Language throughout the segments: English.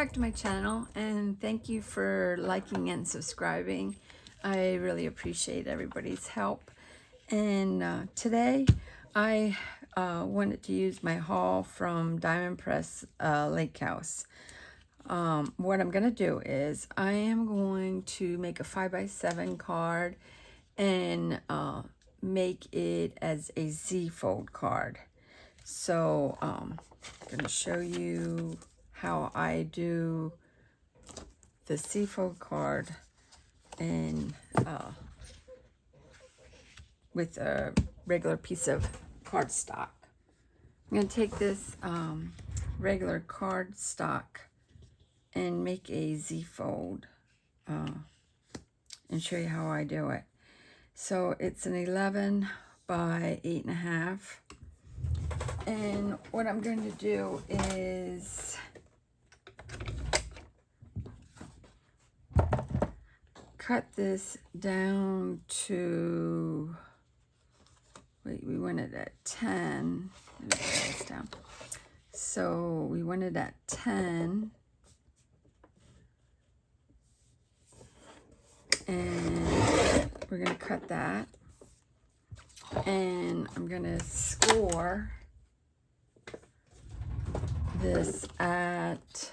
back to my channel, and thank you for liking and subscribing. I really appreciate everybody's help. And today I wanted to use my haul from Diamond Press Lake House. What I'm going to do is I am going to make a 5x7 card and make it as a Z-fold card. So I'm going to show you how I do the Z-fold card and with a regular piece of cardstock. I'm going to take this regular cardstock and make a Z-fold and show you how I do it. So it's an 11 by 8.5. And what I'm going to do is cut this down to, wait, we want it at 10. Let me put this down. So we want it at 10. And we're going to cut that. And I'm going to score this at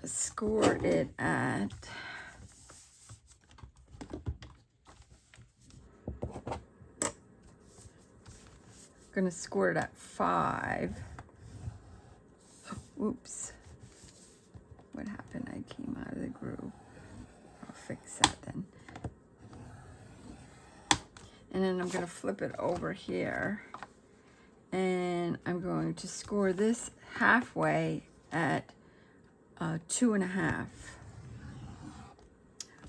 score it at going to score it at 5. Oops. What happened? I came out of the groove. I'll fix that then. And then I'm going to flip it over here. And I'm going to score this halfway at 2.5.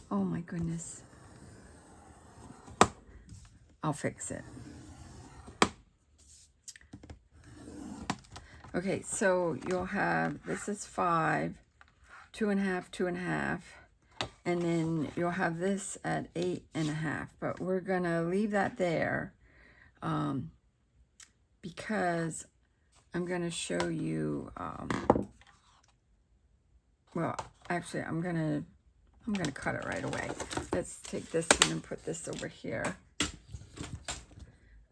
Oh my goodness. I'll fix it. Okay, so you'll have, this is 5, 2.5, 2.5, and then you'll have this at 8.5. But we're gonna leave that there because I'm gonna show you. Well, actually, I'm gonna cut it right away. Let's take this one and put this over here.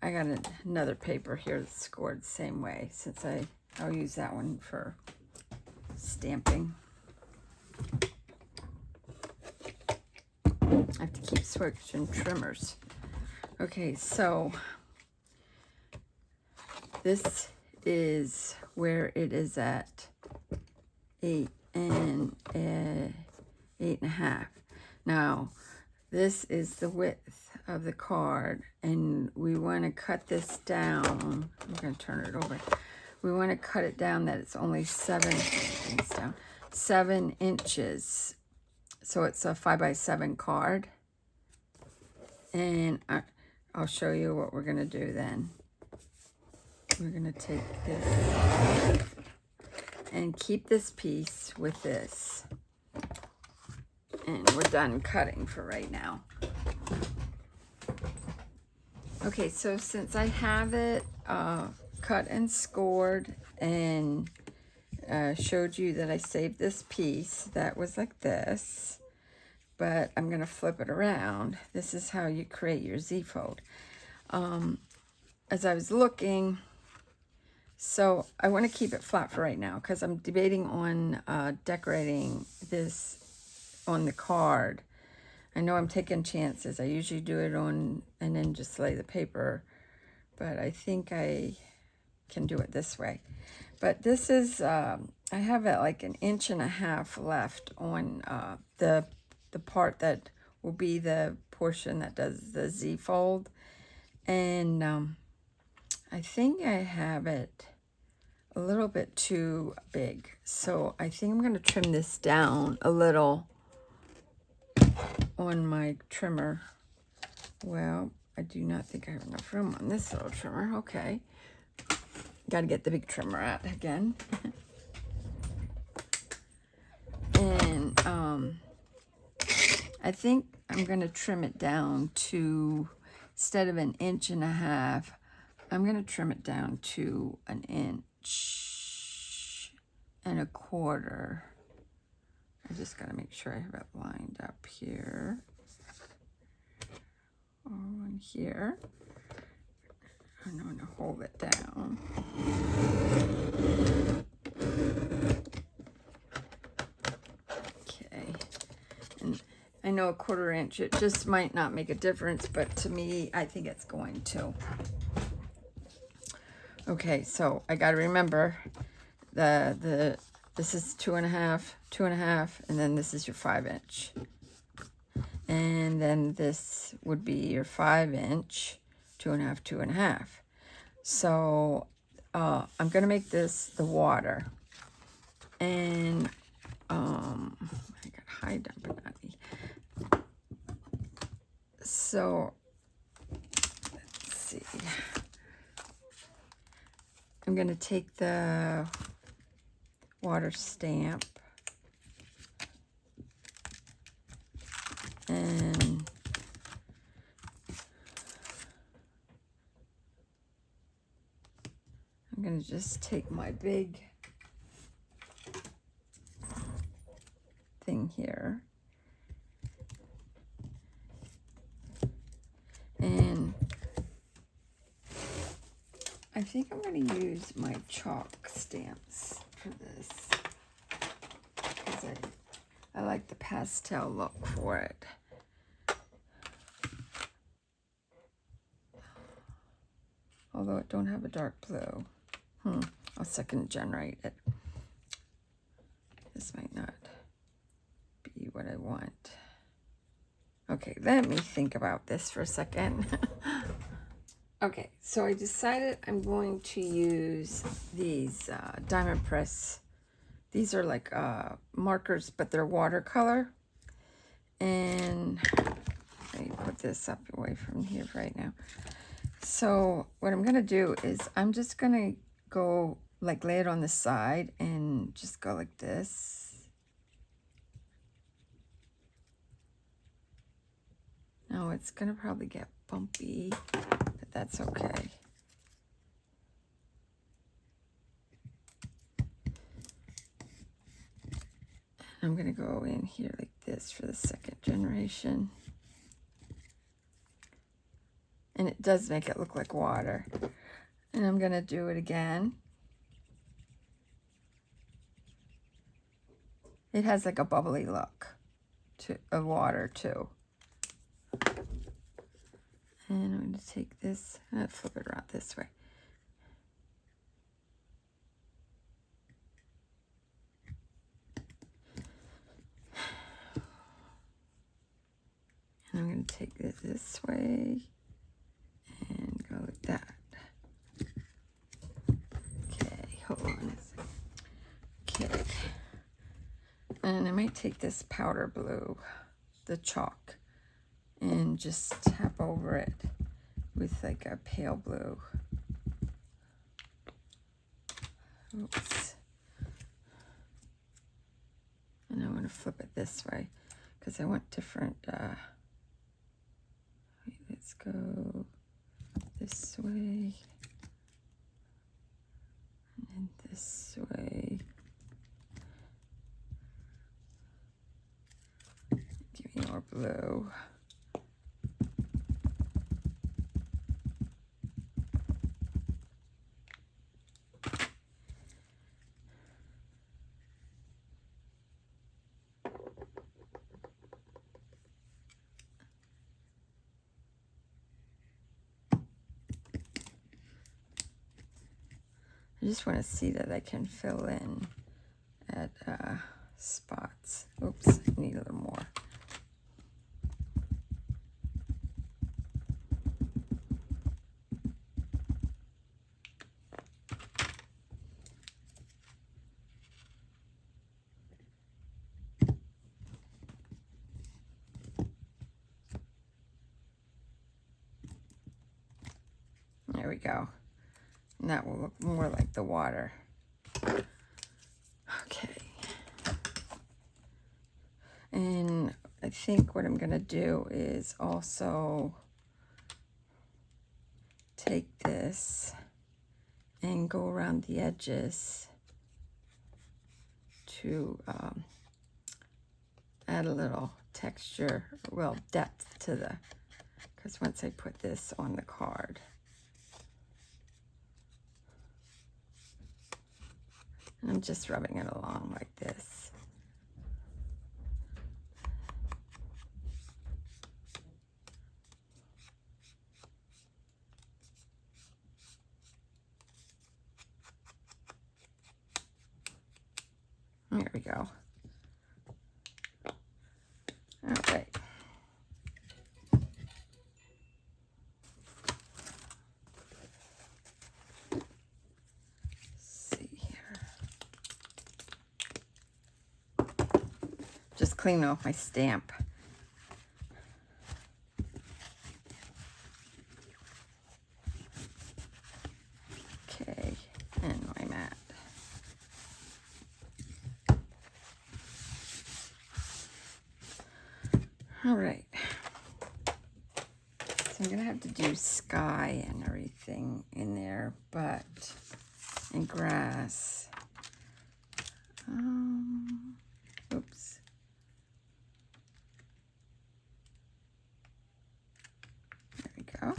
I got another paper here that's scored the same way, since I'll use that one for stamping. I have to keep switching trimmers. Okay, so this is where it is at 8 and 8.5. Now, this is the width of the card, and we want to cut this down. I'm going to turn it over. We want to cut it down that it's only 7 inches. So it's a 5x7 card. And I'll show you what we're going to do then. We're going to take this and keep this piece with this. And we're done cutting for right now. Okay, so since I have it cut and scored and showed you that I saved this piece that was like this, but I'm going to flip it around. This is how you create your Z-fold. As I was looking, so I want to keep it flat for right now because I'm debating on decorating this on the card. I know I'm taking chances. I usually do it on and then just lay the paper, but I think I can do it this way. But this is, I have it like 1.5 inches left on the part that will be the portion that does the Z-fold. And I think I have it a little bit too big. So I think I'm going to trim this down a little on my trimmer. Well, I do not think I have enough room on this little trimmer. Okay. Got to get the big trimmer out again. And I think I'm going to trim it down to instead of 1.5 inches, I'm going to trim it down to 1.25 inches. I just got to make sure I have it lined up here. And here. I'm going to hold it down. Okay. And I know 1/4 inch, it just might not make a difference, but to me, I think it's going to. Okay, so I got to remember this is 2.5, 2.5, and then this is your 5 inch. And then this would be your 5 inch, 2.5, 2.5. So I'm going to make this the water. And I got high dump. So let's see. I'm going to take the water stamp and I'm going to just take my big thing here and I think I'm going to use my chalk stamps for this because I like the pastel look for it. Although it don't have a dark blue. I'll second generate it. This might not be what I want. Okay, let me think about this for a second. Okay, so I decided I'm going to use these diamond press. These are like markers, but they're watercolor. And let me put this up away from here right now. So what I'm going to do is I'm just going to go like lay it on the side and just go like this. Now it's going to probably get bumpy, but that's okay. I'm going to go in here like this for the second generation. And it does make it look like water. And I'm going to do it again. It has like a bubbly look of water too. And I'm going to take this and flip it around this way. And I'm going to take it this way and go like that. Okay, hold on a second. Okay. And I might take this powder blue, the chalk, and just tap over it with like a pale blue. Oops. And I'm going to flip it this way because I want different, let's go this way and this way. Give me more blue. I just want to see that I can fill in at spots. Oops, I need a little more. There we go. And that will look more like the water. Okay. And I think what I'm going to do is also take this and go around the edges to add a little texture, well, depth to the, because once I put this on the card, and I'm just rubbing it along like this. There we go. All right. See here. Just cleaning off my stamp. Okay, and my mat. All right. So I'm gonna have to do sky and everything in there, but and grass. Oops. There we go.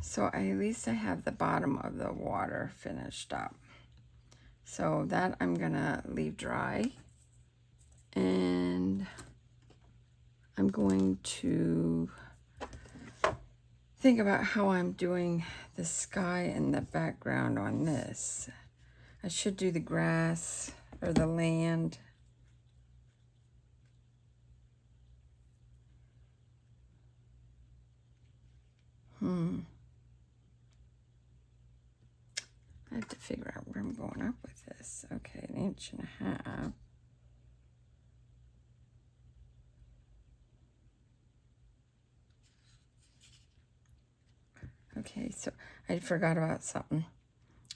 So at least I have the bottom of the water finished up. So that I'm gonna leave dry. And I'm going to think about how I'm doing the sky and the background on this. I should do the grass or the land. I have to figure out where I'm going up with this. Okay, 1.5 inches. Okay, so I forgot about something.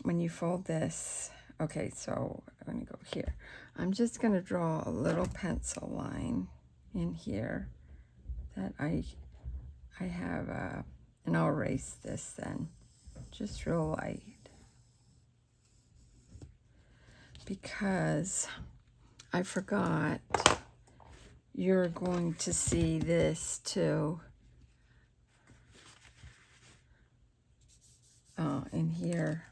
When you fold this, okay, so I'm going to go here. I'm just going to draw a little pencil line in here that I have, and I'll erase this then, just real light. Because I forgot, you're going to see this too. In here,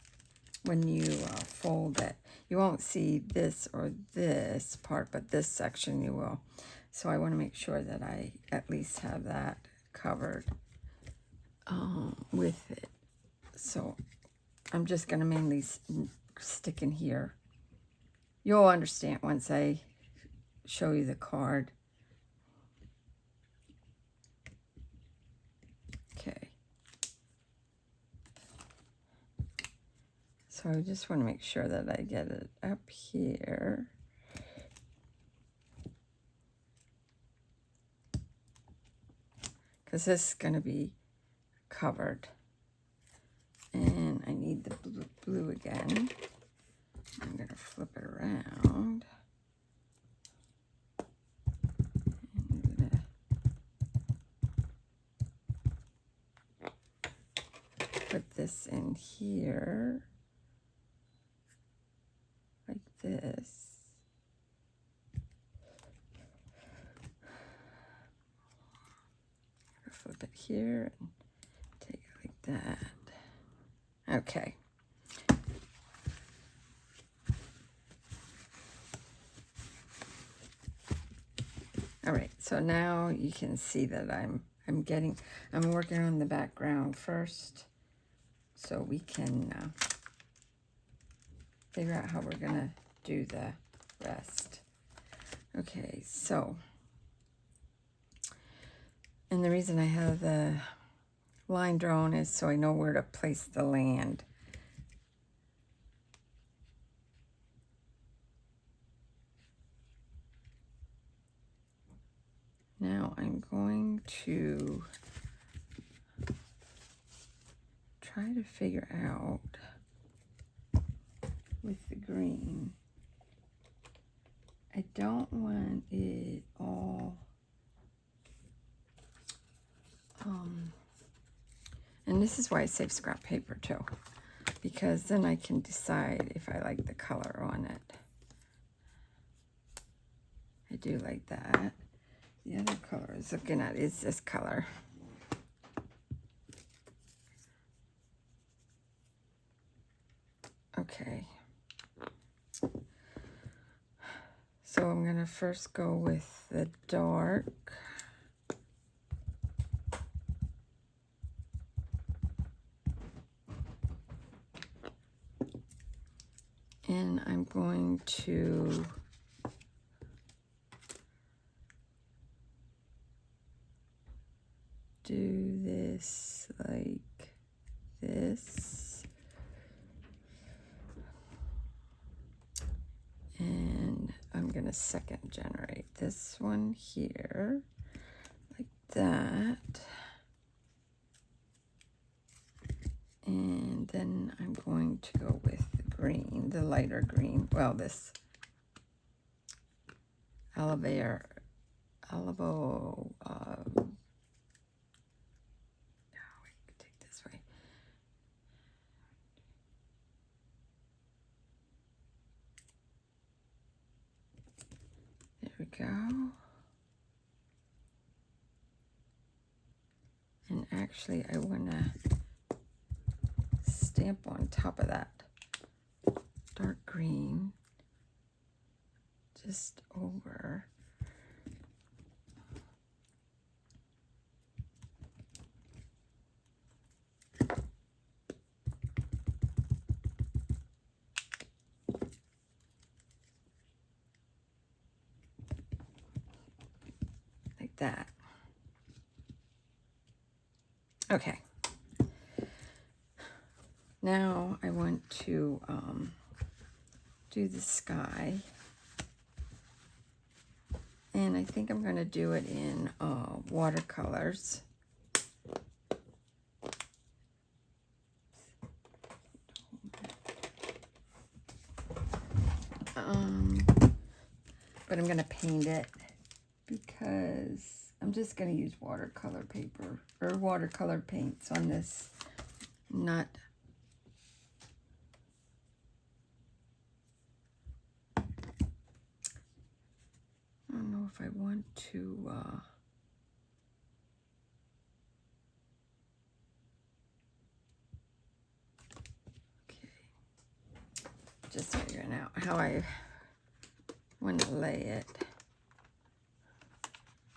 when you fold it, you won't see this or this part, but this section you will. So I want to make sure that I at least have that covered with it. So I'm just going to mainly stick in here. You'll understand once I show you the card. Okay. So I just want to make sure that I get it up here. Because this is going to be covered. And I need the blue again. I'm going to flip it around. And put this in here. Like this. Flip it here and take it like that. Okay. All right, so now you can see that I'm working on the background first, so we can figure out how we're gonna do the rest. Okay, so, and the reason I have the line drawn is so I know where to place the land. Now I'm going to try to figure out with the green. I don't want it all And this is why I save scrap paper too, because then I can decide if I like the color on it. I do like that. The other color I was looking at is this color. Okay. So I'm going to first go with the dark. And I'm going to do this like this. And I'm going to second generate this one here like that. And then I'm going to go with the green, the lighter green. Well, this Olivo, no, we can take this way. There we go. And actually, I want to stamp on top of that dark green, just over. Like that. Okay. Now I want to do the sky. And I think I'm going to do it in watercolors. But I'm going to paint it because I'm just going to use watercolor paper or watercolor paints on this. Not I don't know if I want to okay, just figuring out how I want to lay it.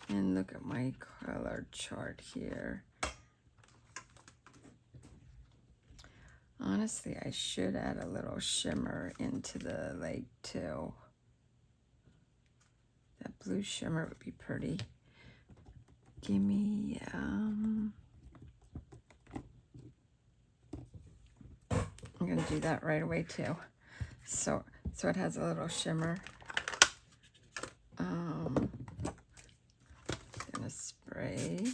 And look at my color chart here. Honestly, I should add a little shimmer into the lake too. That blue shimmer would be pretty. Give me, I'm going to do that right away too. So it has a little shimmer. Gonna spray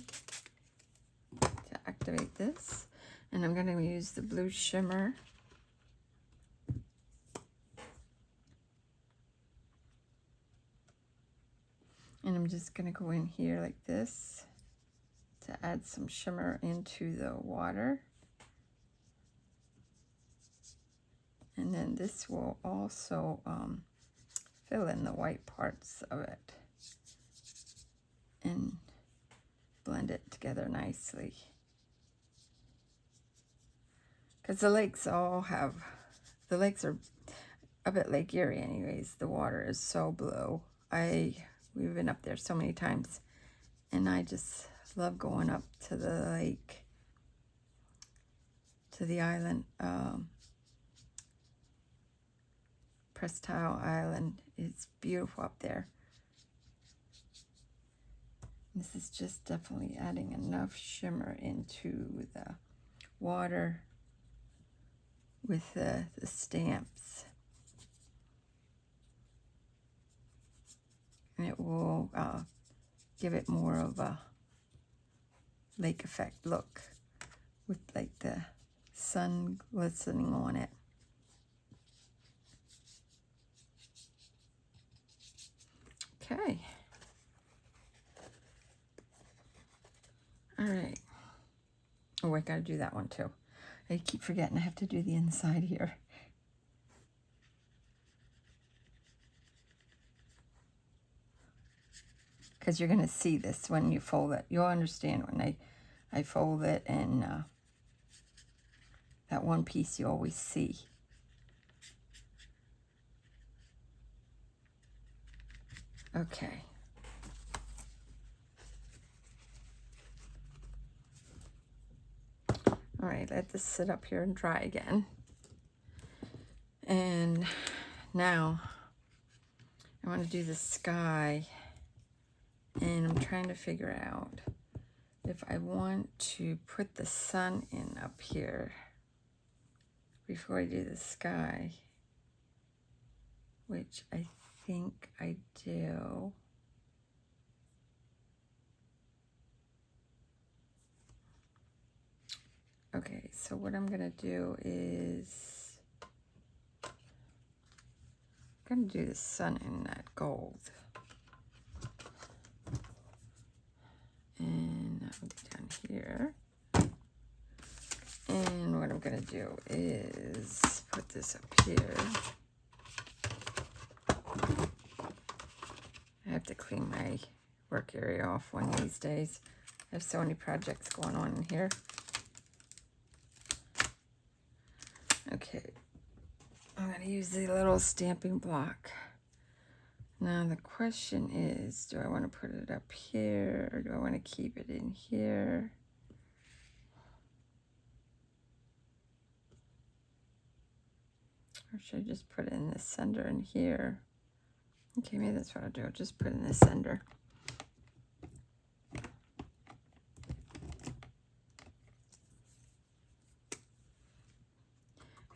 to activate this, and I'm going to use the blue shimmer. And I'm just going to go in here like this to add some shimmer into the water. And then this will also fill in the white parts of it and blend it together nicely. Because the lakes all have, the lakes are up at Lake Erie anyways. The water is so blue. We've been up there so many times, and I just love going up to the lake, to the island. Prestile Island. It's beautiful up there. This is just definitely adding enough shimmer into the water with the stamps. And it will give it more of a lake effect look with like the sun glistening on it. Okay. All right. Oh, I gotta do that one too. I keep forgetting I have to do the inside here. Because you're gonna see this when you fold it. You'll understand when I fold it, and that one piece you always see. Okay. All right, let this sit up here and dry again. And now I want to do the sky, and I'm trying to figure out if I want to put the sun in up here before I do the sky, which I think I do. Okay, so what I'm gonna do is I'm gonna do the sun in that gold. And that'll be down here. And what I'm gonna do is put this up here. I have to clean my work area off one of these days. I have so many projects going on in here. Okay, I'm going to use the little stamping block. Now the question is, do I want to put it up here, or do I want to keep it in here? Or should I just put it in the center in here? Okay, maybe that's what I'll do. I'll just put it in the center.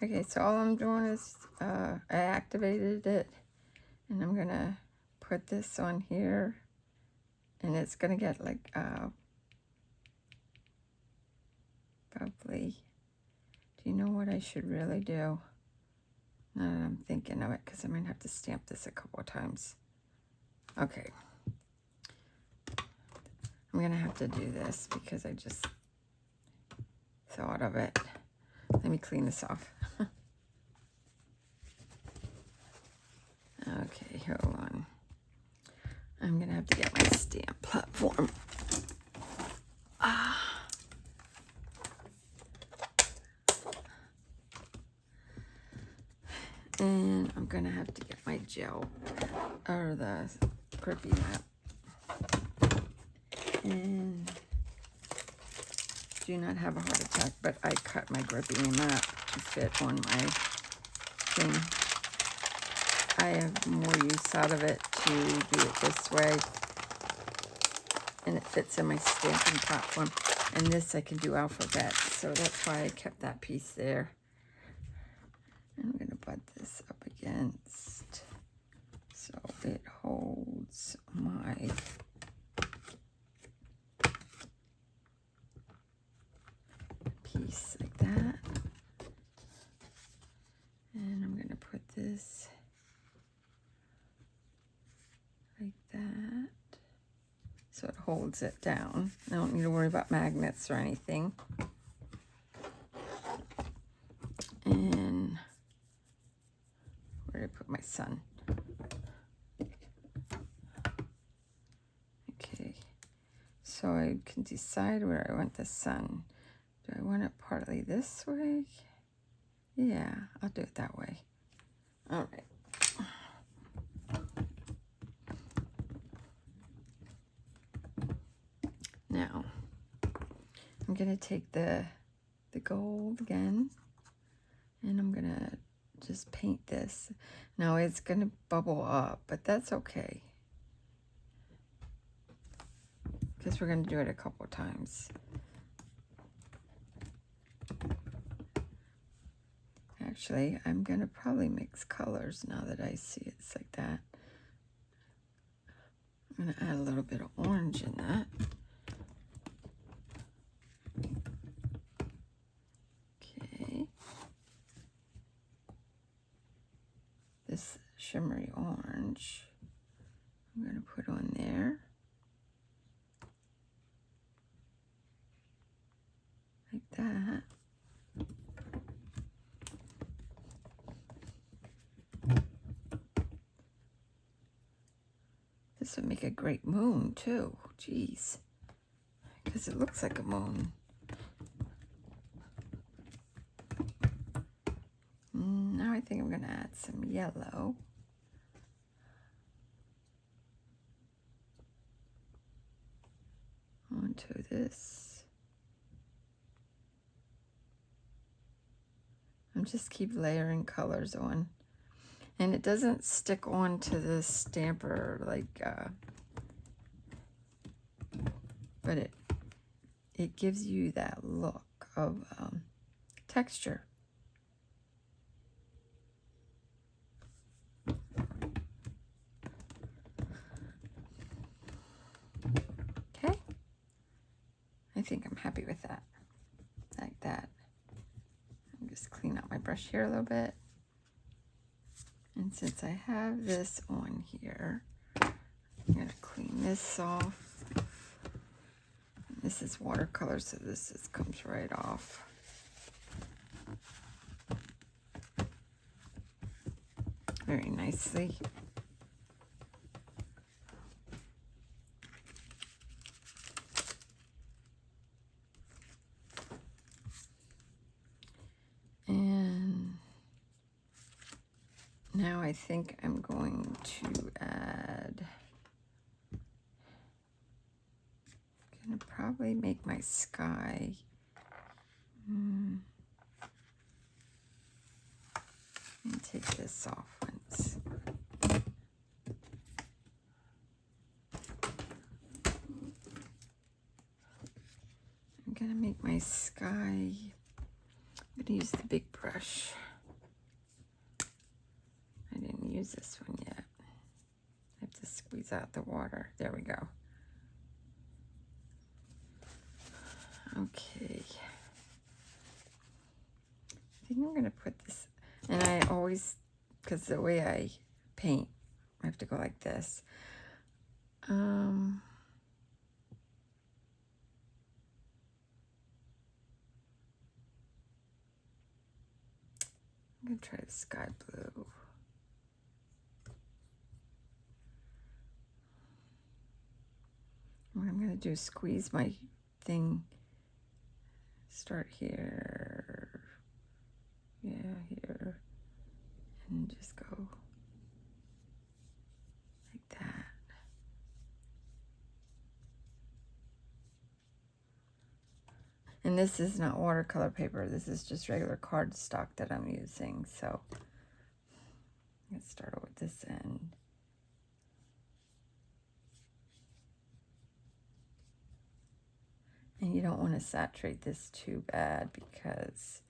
Okay, so all I'm doing is I activated it, and I'm gonna put this on here, and it's gonna get like bubbly. Do you know what I should really do? Now that I'm thinking of it, because I might have to stamp this a couple of times. Okay. I'm gonna have to do this because I just thought of it. Let me clean this off. Okay, hold on. I'm gonna have to get my stamp platform. And I'm gonna have to get my gel, or the grippy map. And do not have a heart attack, but I cut my grippy map to fit on my thing. I have more use out of it to do it this way, and it fits in my stamping platform. And this I can do alphabets, so that's why I kept that piece there. And I'm going to butt this up against so it holds my piece like that. And I'm going to put this like that so it holds it down. I don't need to worry about magnets or anything. And where did I put my sun? Okay, so I can decide where I want the sun. Do I want it partly this way? Yeah, I'll do it that way. All right. Now, I'm going to take the gold again, and I'm going to just paint this. Now, it's going to bubble up, but that's okay, because we're going to do it a couple of times. Actually, I'm going to probably mix colors now that I see it's like that. I'm going to add a little bit of orange in that. Okay. This shimmery orange I'm going to put on there. Like This would make a great moon too. Jeez. Because it looks like a moon. Now I think I'm going to add some yellow. Onto this. I'm just keep layering colors on. And it doesn't stick onto the stamper like, but it gives you that look of texture. Okay, I think I'm happy with that, like that. I'm just clean out my brush here a little bit. And since I have this on here, I'm going to clean this off. This is watercolor, so this just comes right off. Very nicely. And now I think I'm going to add, I'm going to probably make my sky. And take this off once. I'm going to make my sky, I'm going to use the big brush. I didn't use this one yet. I have to squeeze out the water. There we go. Okay. I think I'm going to put this, and I always, because the way I paint, I have to go like this. I'm going to try the sky blue. What I'm going to do is squeeze my thing, start here, yeah, here, and just go like that. And this is not watercolor paper, this is just regular cardstock that I'm using, so let's start with this end. And you don't want to saturate this too bad because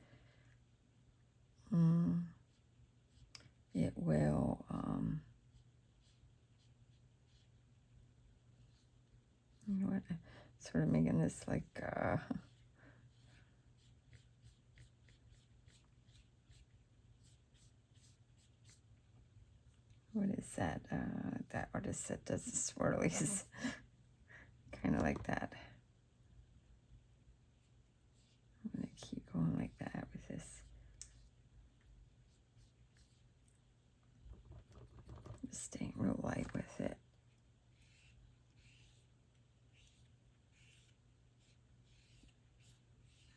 it will you know what, I'm sort of making this like what is that? That artist that does the swirlies. Kind of like that. I'm going to keep going like that with this. Just staying real light with it.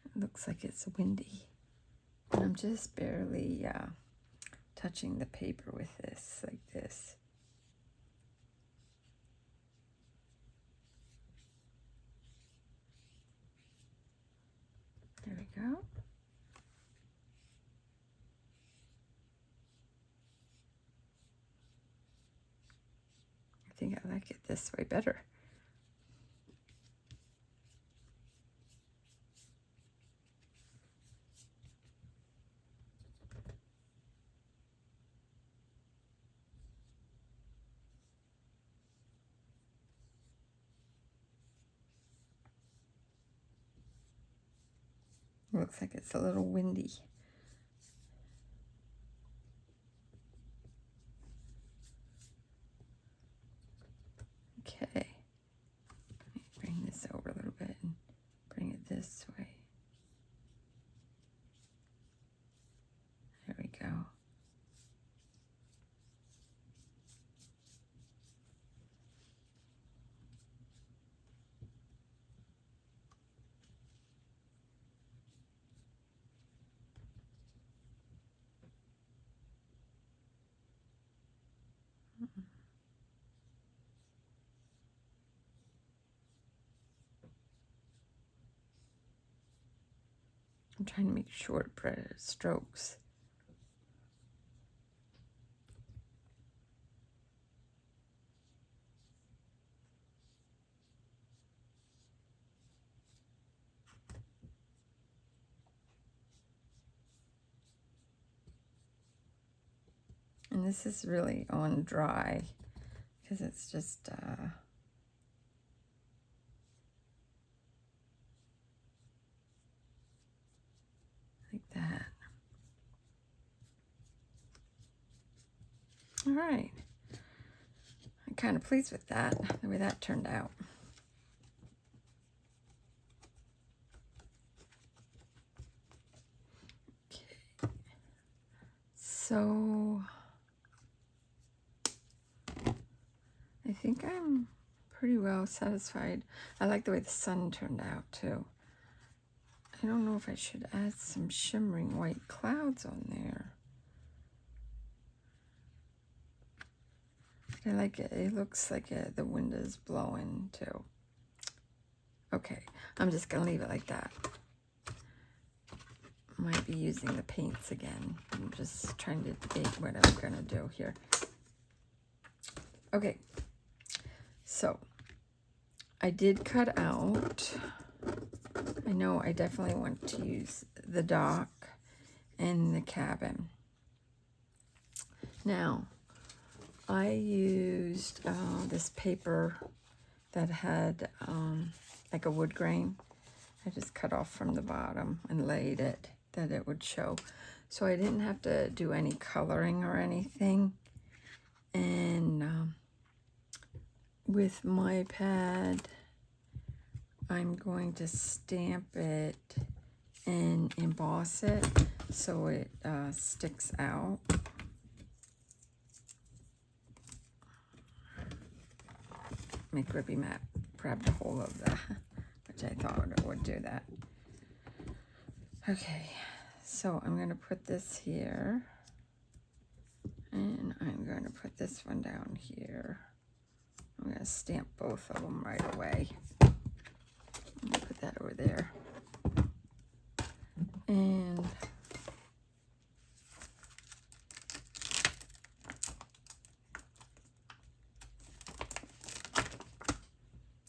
It looks like it's windy. And I'm just barely touching the paper with this, like this. There we go. I think I like it this way better. Looks like it's a little windy. Okay. Let me bring this over a little bit and bring it this way. There we go. I'm trying to make short strokes. And this is really on dry because it's just like that. All right. I'm kind of pleased with that, the way that turned out. Okay. So I think I'm pretty well satisfied. I like the way the sun turned out too. I don't know if I should add some shimmering white clouds on there. I like it. It looks like the wind is blowing too. Okay, I'm just gonna leave it like that. Might be using the paints again. I'm just trying to debate what I'm gonna do here. Okay, so I did cut out, I know I definitely want to use the dock and the cabin. Now, I used this paper that had like a wood grain. I just cut off from the bottom and laid it that it would show. So I didn't have to do any coloring or anything. And with my pad, I'm going to stamp it and emboss it so it sticks out. My grippy mat grabbed a hold of that, which I thought it would do that. Okay, so I'm going to put this here, and I'm going to put this one down here. I'm going to stamp both of them right away. I'm going to put that over there. And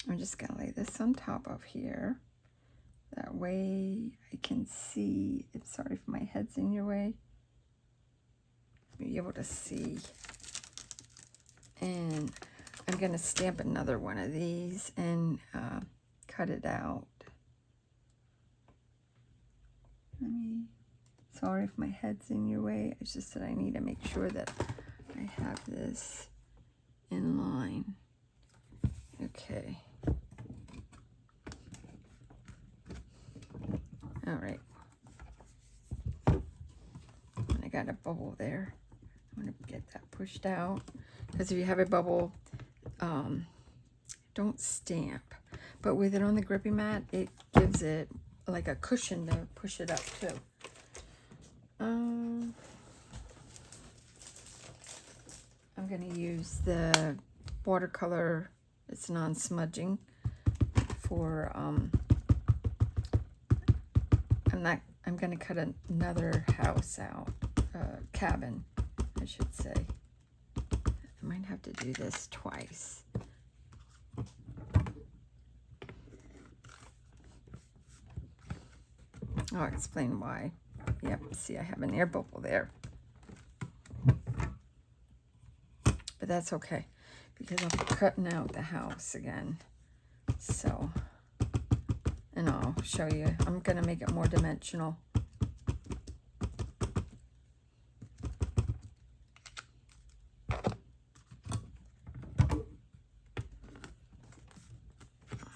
I'm just going to lay this on top of here. That way I can see. Sorry if my head's in your way. Be able to see. And I'm going to stamp another one of these and cut it out. Sorry if my head's in your way. It's just that I need to make sure that I have this in line. Okay. All right. And I got a bubble there. I'm going to get that pushed out. Because if you have a bubble, don't stamp. But with it on the grippy mat, it gives it like a cushion to push it up too. I'm going to use the watercolor. It's non-smudging for I'm going to cut another house out, cabin, I should say. I might have to do this twice. I'll explain why. Yep, see, I have an air bubble there. But that's okay, because I'll be cutting out the house again. So, and I'll show you. I'm going to make it more dimensional.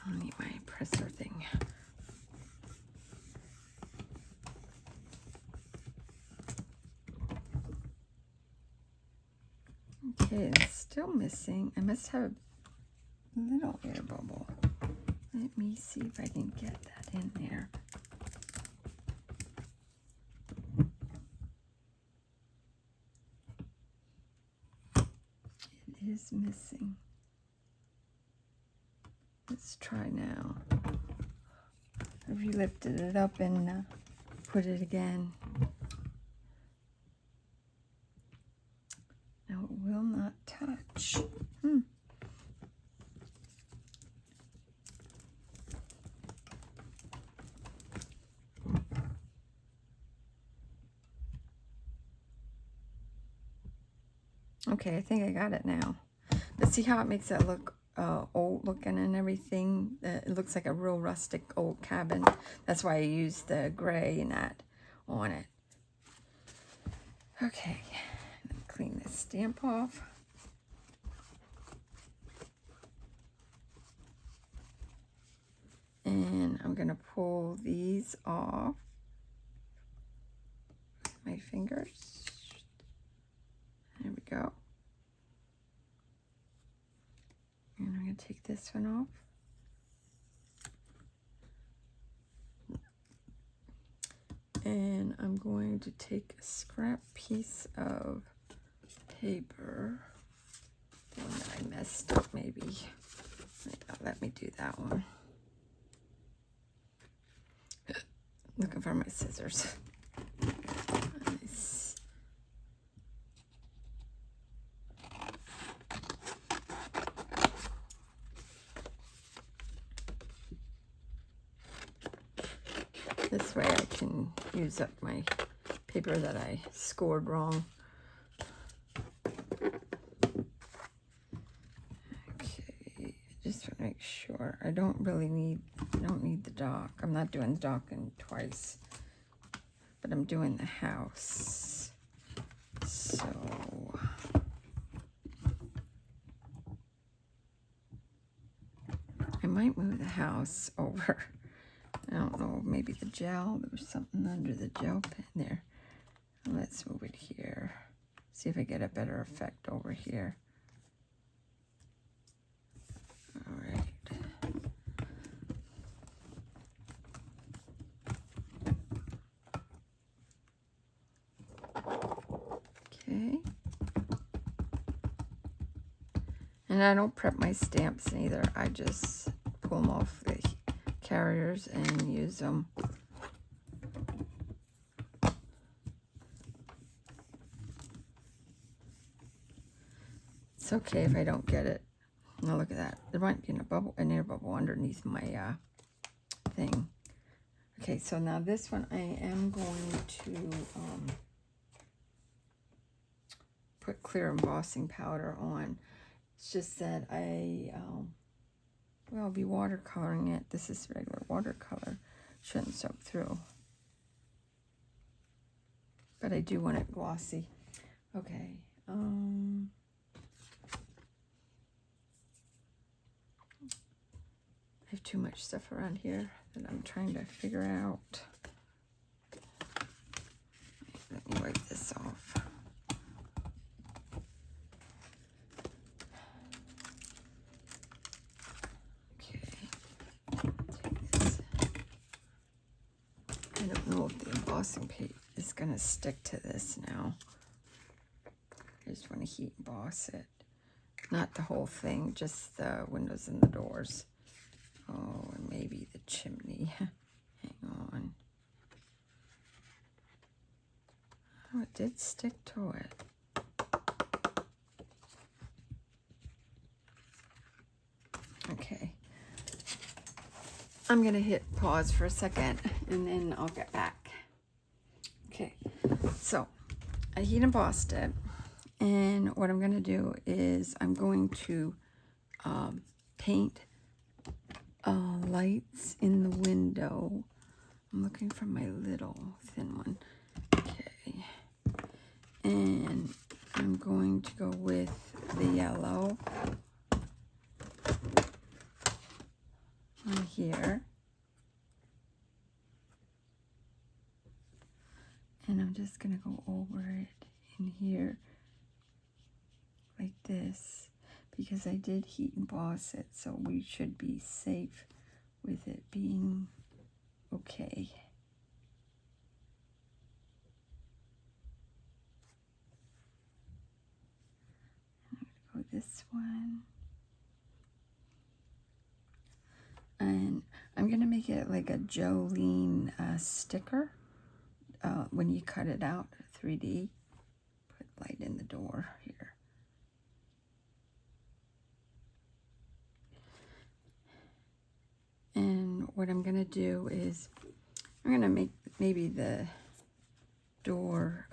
I need my presser thing. Okay, it's still missing. I must have a little air bubble. Let me see if I can get that in there. It is missing. Let's try now. Have you lifted it up and put it again. No, it will not touch. Okay, I think I got it now. But see how it makes it look old looking and everything? It looks like a real rustic old cabin. That's why I used the gray and that on it. Okay, let me clean this stamp off. And I'm going to pull these off with my fingers. There we go. And I'm going to take this one off. And I'm going to take a scrap piece of paper. The one that I messed up, maybe. Let me do that one. Looking for my scissors. Nice. This way I can use up my paper that I scored wrong. Okay, just want to make sure. I don't need the dock. I'm not doing the docking twice, but I'm doing the house. So I might move the house over. I don't know, maybe the gel. There was something under the gel pen there. Let's move it here. See if I get a better effect over here. All right. Okay. And I don't prep my stamps either. I just pull them off the carriers and use them. It's okay if I don't get it. Now look at that. There might be an air bubble underneath my thing. Okay, so now this one I am going to put clear embossing powder on. It's just that I'll be watercoloring it. This is regular watercolor. Shouldn't soak through. But I do want it glossy. Okay. I have too much stuff around here that I'm trying to figure out. Let me wipe this off. I don't know if the embossing paint is going to stick to this now. I just want to heat emboss it. Not the whole thing, just the windows and the doors. Oh, and maybe the chimney. Hang on. Oh, it did stick to it. Okay. I'm going to hit pause for a second and then I'll get back. Okay, so I heat embossed it, and what I'm going to do is I'm going to paint lights in the window. I'm looking for my little thin one. Okay, and I'm going to go with the yellow on here. And I'm just going to go over it in here like this because I did heat emboss it, so we should be safe with it being okay. I'm going to go this one. And I'm going to make it like a Jolene sticker. when you cut it out, 3D, put light in the door here. And what I'm going to do is I'm going to make maybe the door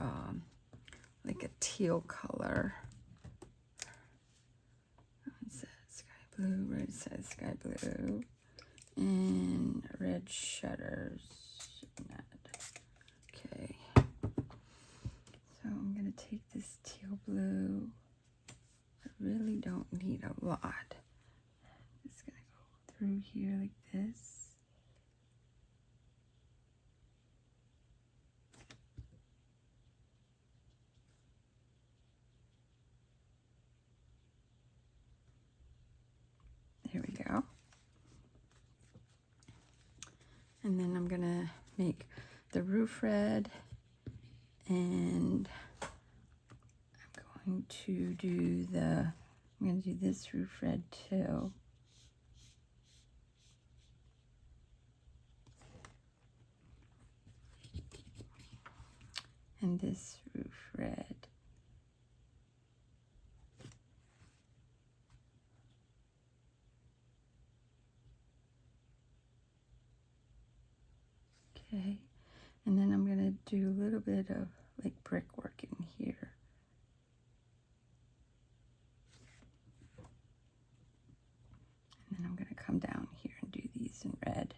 like a teal color. What's that? Sky blue, red says sky blue, and red shutters. Okay. So I'm going to take this teal blue. I really don't need a lot. I'm just going to go through here like this. There we go. And then I'm going to make the roof red, and I'm going to do this roof red too. And this roof red. Okay, and then I'm going to do a little bit of like brickwork in here. And then I'm going to come down here and do these in red.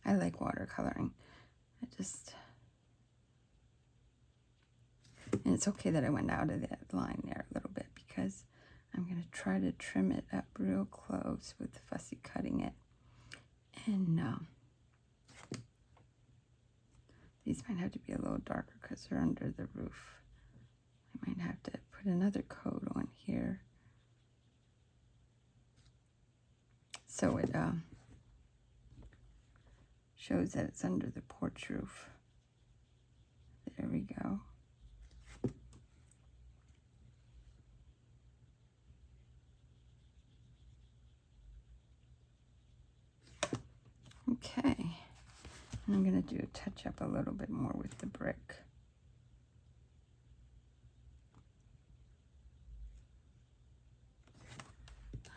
I like watercoloring. And it's okay that I went out of that line there a little bit, because I'm going to try to trim it up real close with fussy cutting it. And these might have to be a little darker because they're under the roof. I might have to put another coat on here, so it shows that it's under the porch roof. There we go. Okay, and I'm going to do a touch up a little bit more with the brick.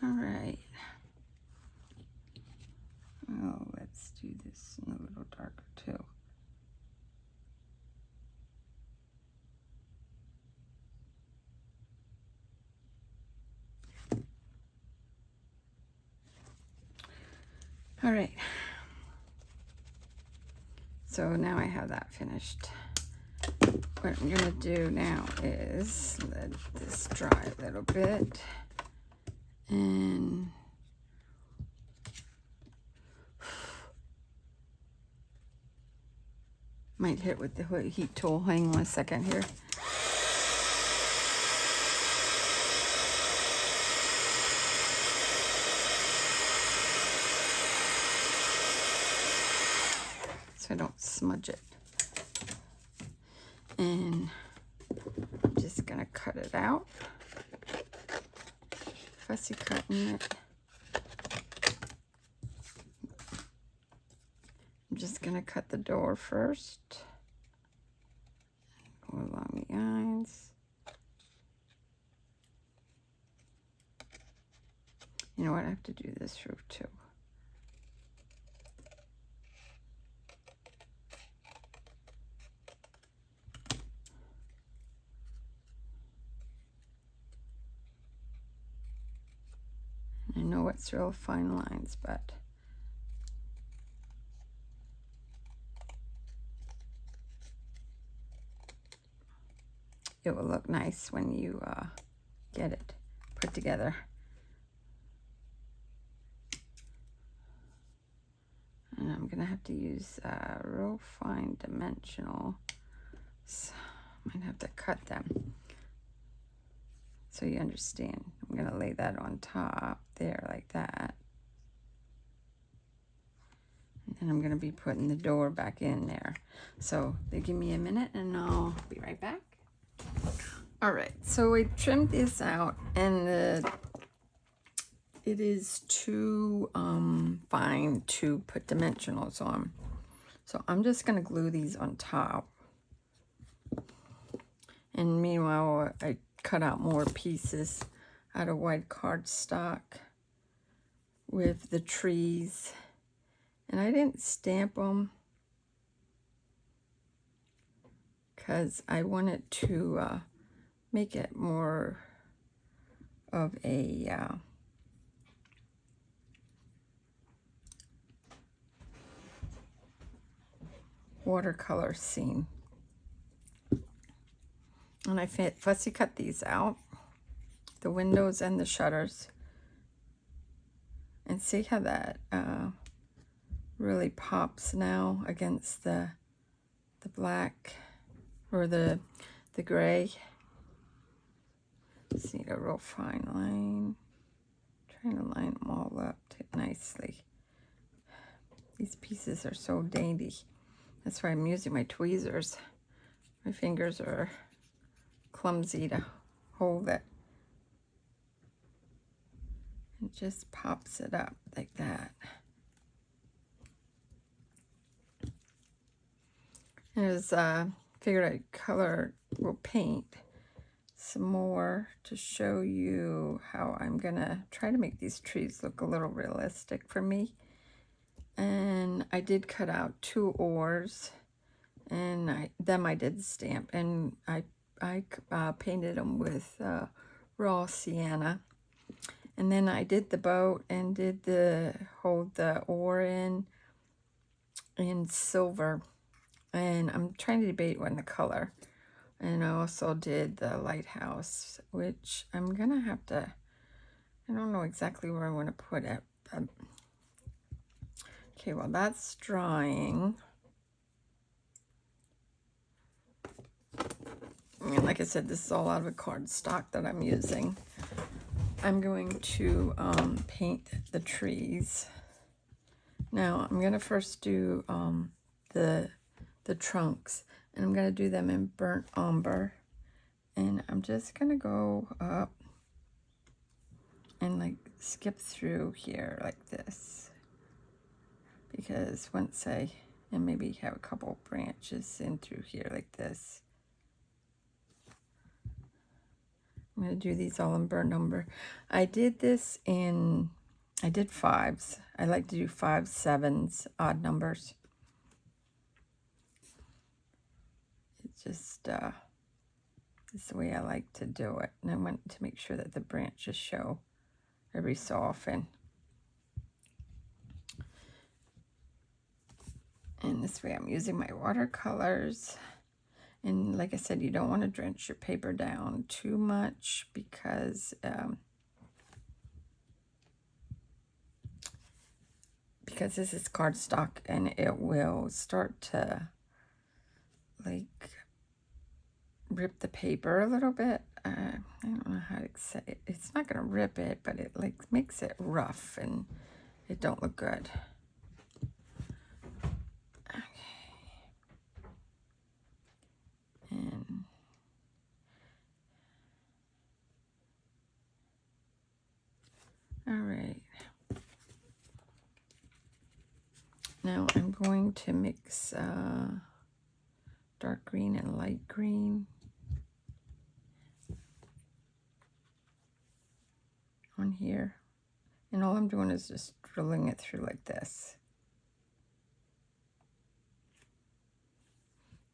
All right. Oh, let's do this in a little darker too. All right. So now I have that finished. What I'm going to do now is let this dry a little bit, and might hit with the heat tool. Hang on a second here. So I don't smudge it. And I'm just going to cut it out. Fussy cutting it. I'm just going to cut the door first. Go along the eyes. You know what? I have to do this roof too. I know it's real fine lines, but it will look nice when you get it put together. And I'm going to have to use real fine dimensional. So I might have to cut them so you understand. I'm going to lay that on top there like that. And then I'm going to be putting the door back in there. So they give me a minute and I'll be right back. All right, so we trimmed this out, and the it is too fine to put dimensionals on. So I'm just going to glue these on top. And meanwhile, I cut out more pieces out of white cardstock with the trees. And I didn't stamp them because I wanted to make it more of a watercolor scene. And I fussy cut these out, the windows and the shutters. And see how that really pops now against the black or the gray. Just need a real fine line. Trying to line them all up nicely. These pieces are so dainty. That's why I'm using my tweezers. My fingers are clumsy to hold it. It just pops it up like that. And I was figured I'd color or paint some more to show you how I'm gonna try to make these trees look a little realistic for me. And I did cut out 2 oars, and I did stamp, and I painted them with raw sienna. And then I did the boat and did hold the oar in silver. And I'm trying to debate on the color. And I also did the lighthouse, which I'm gonna have to, I don't know exactly where I want to put it. But, okay, well that's drying. And like I said, this is all out of a cardstock that I'm using. I'm going to paint the trees. Now I'm gonna first do the trunks, and I'm gonna do them in burnt umber. And I'm just gonna go up and like skip through here like this, because once and maybe have a couple branches in through here like this. I'm going to do these all in burnt umber. I did 5s. I like to do 5s, 7s, odd numbers. It's just, it's the way I like to do it. And I want to make sure that the branches show every so often. And this way I'm using my watercolors. And like I said, you don't want to drench your paper down too much, because this is cardstock and it will start to like rip the paper a little bit. I don't know how to say it. It's not going to rip it, but it like makes it rough and it don't look good. And all right. Now I'm going to mix dark green and light green on here. And all I'm doing is just drilling it through like this.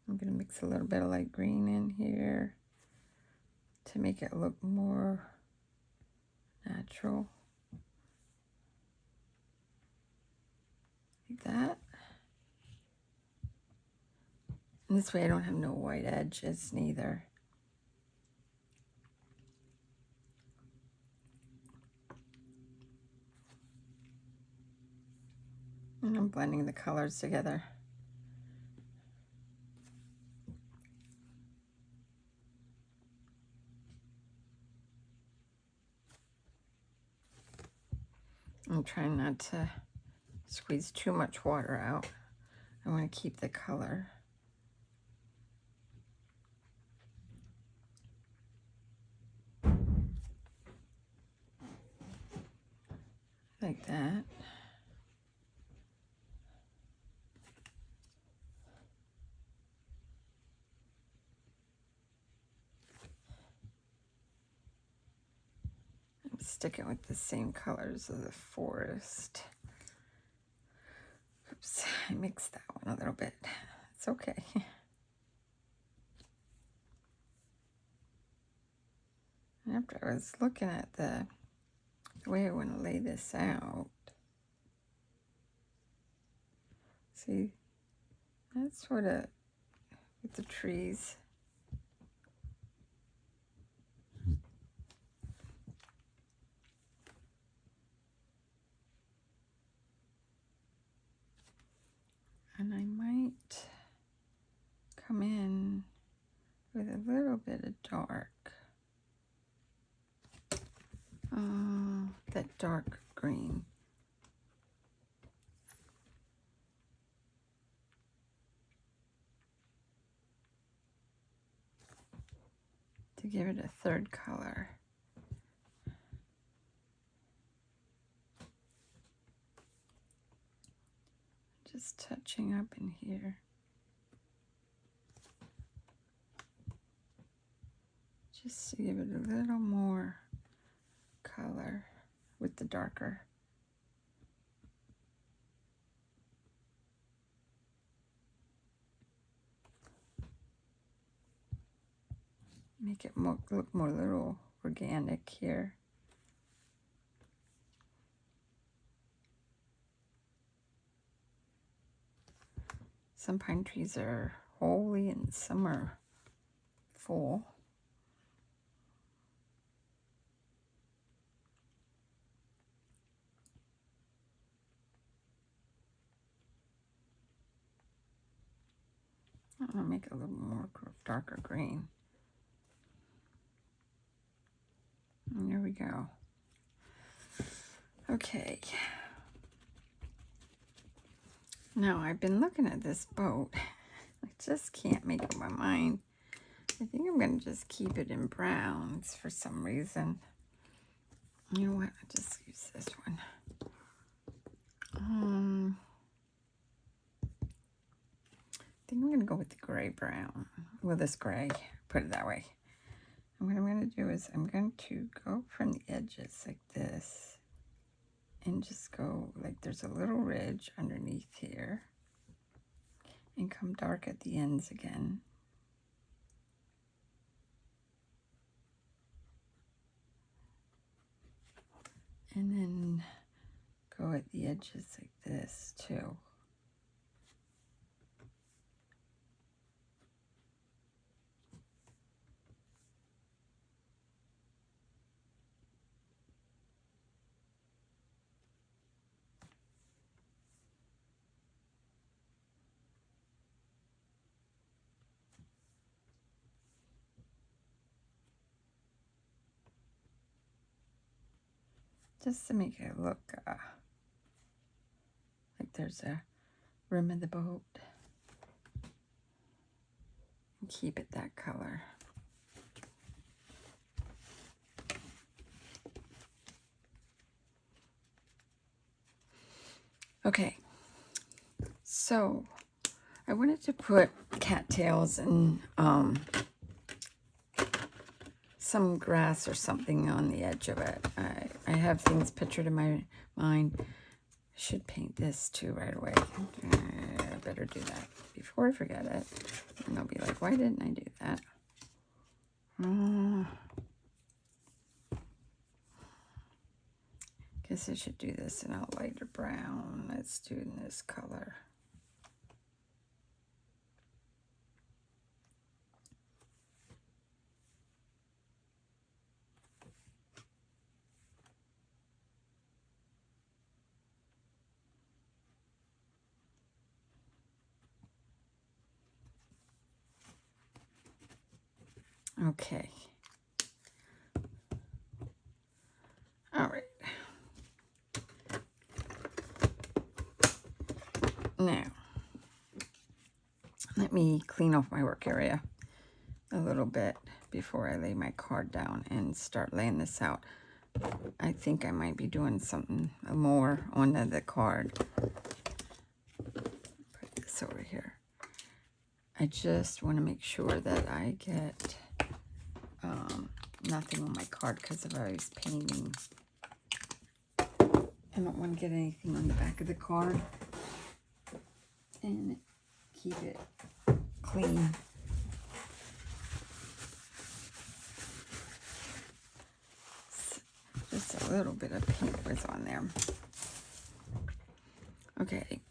I'm going to mix a little bit of light green in here to make it look more natural. Like that. And this way I don't have no white edges neither. And I'm blending the colors together. I'm trying not to squeeze too much water out. I want to keep the color. that. I'm sticking with the same colors of the forest. Oops, I mixed that one a little bit. It's okay. After I was looking at the way I want to lay this out, see, that's sort of with the trees. And I might come in with a little bit of dark. That dark green. To give it a third color. Just touching up in here. Just to give it a little more color with the darker. Make it look more little organic here. Some pine trees are wholly and some are full. I'm gonna make it a little more darker green. And there we go. Okay. Now I've been looking at this boat. I just can't make up my mind. I think I'm gonna just keep it in browns for some reason. You know what? I'll just use this one. I think I'm gonna go with the gray brown. Well, this gray, put it that way. And what I'm gonna do is I'm going to go from the edges like this and just go like there's a little ridge underneath here and come dark at the ends again. And then go at the edges like this too. Just to make it look like there's a rim of the boat. And keep it that color. Okay, so I wanted to put cattails and some grass or something on the edge of it. I have things pictured in my mind. I should paint this too right away. I better do that before I forget it. And I'll be like, why didn't I do that? Guess I should do this in a lighter brown. Let's do it in this color. Okay. All right. Now, let me clean off my work area a little bit before I lay my card down and start laying this out. I think I might be doing something more on the card. Put this over here. I just want to make sure that I get nothing on my card because of I was painting. I don't want to get anything on the back of the card. And keep it clean. Just a little bit of paint was on there. Okay,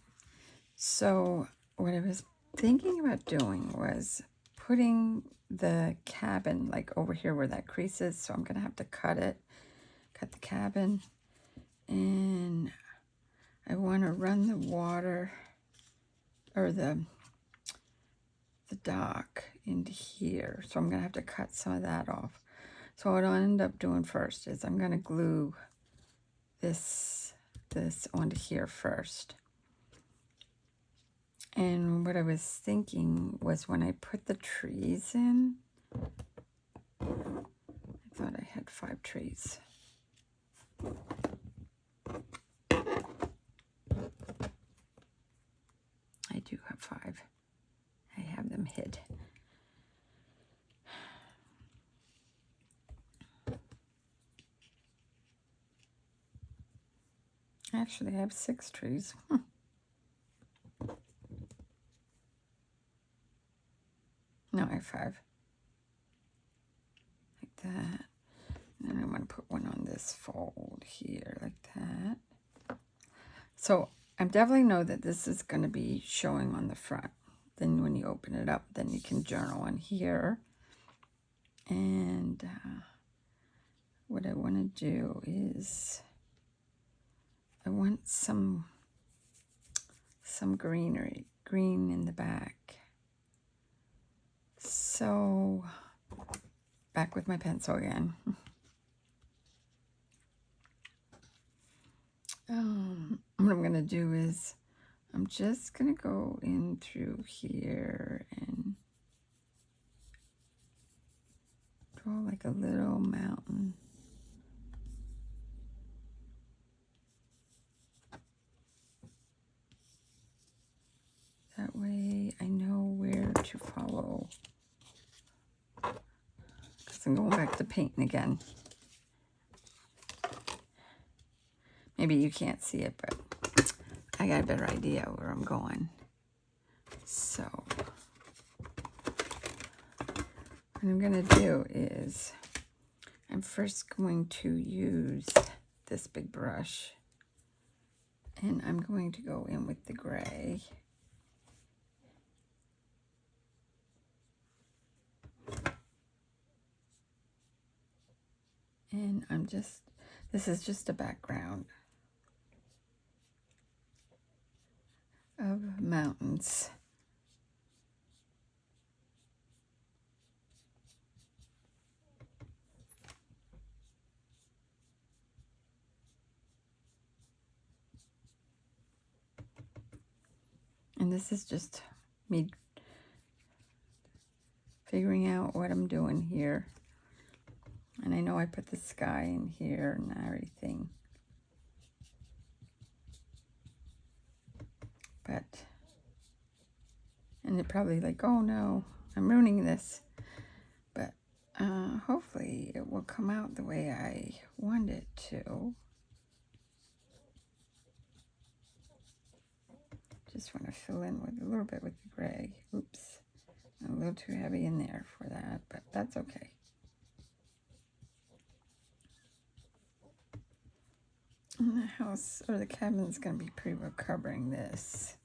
so what I was thinking about doing was putting the cabin like over here where that crease is. So I'm gonna have to cut the cabin, and I want to run the water or the dock into here. So I'm gonna have to cut some of that off. So what I'll end up doing first is I'm gonna glue this onto here first. And what I was thinking was when I put the trees in, I thought I had 5 trees. I do have 5. I have them hid. Actually, I have 6 trees. No, I have 5. Like that. And then I'm going to put one on this fold here, like that. So I definitely know that this is going to be showing on the front. Then when you open it up, then you can journal on here. And what I want to do is I want some green in the back. So back with my pencil again. What I'm going to do is I'm just going to go in through here and draw like a little mountain. That way I know where to follow. Because I'm going back to painting again. Maybe you can't see it, but I got a better idea where I'm going. So what I'm going to do is I'm first going to use this big brush, and I'm going to go in with the gray. And this is just a background of mountains. And this is just me figuring out what I'm doing here. And I know I put the sky in here and everything. But, and they're probably like, oh no, I'm ruining this. But hopefully it will come out the way I want it to. Just want to fill in with a little bit with the gray. Oops, a little too heavy in there for that, but that's okay. And the house or the cabin's going to be pretty well covering this.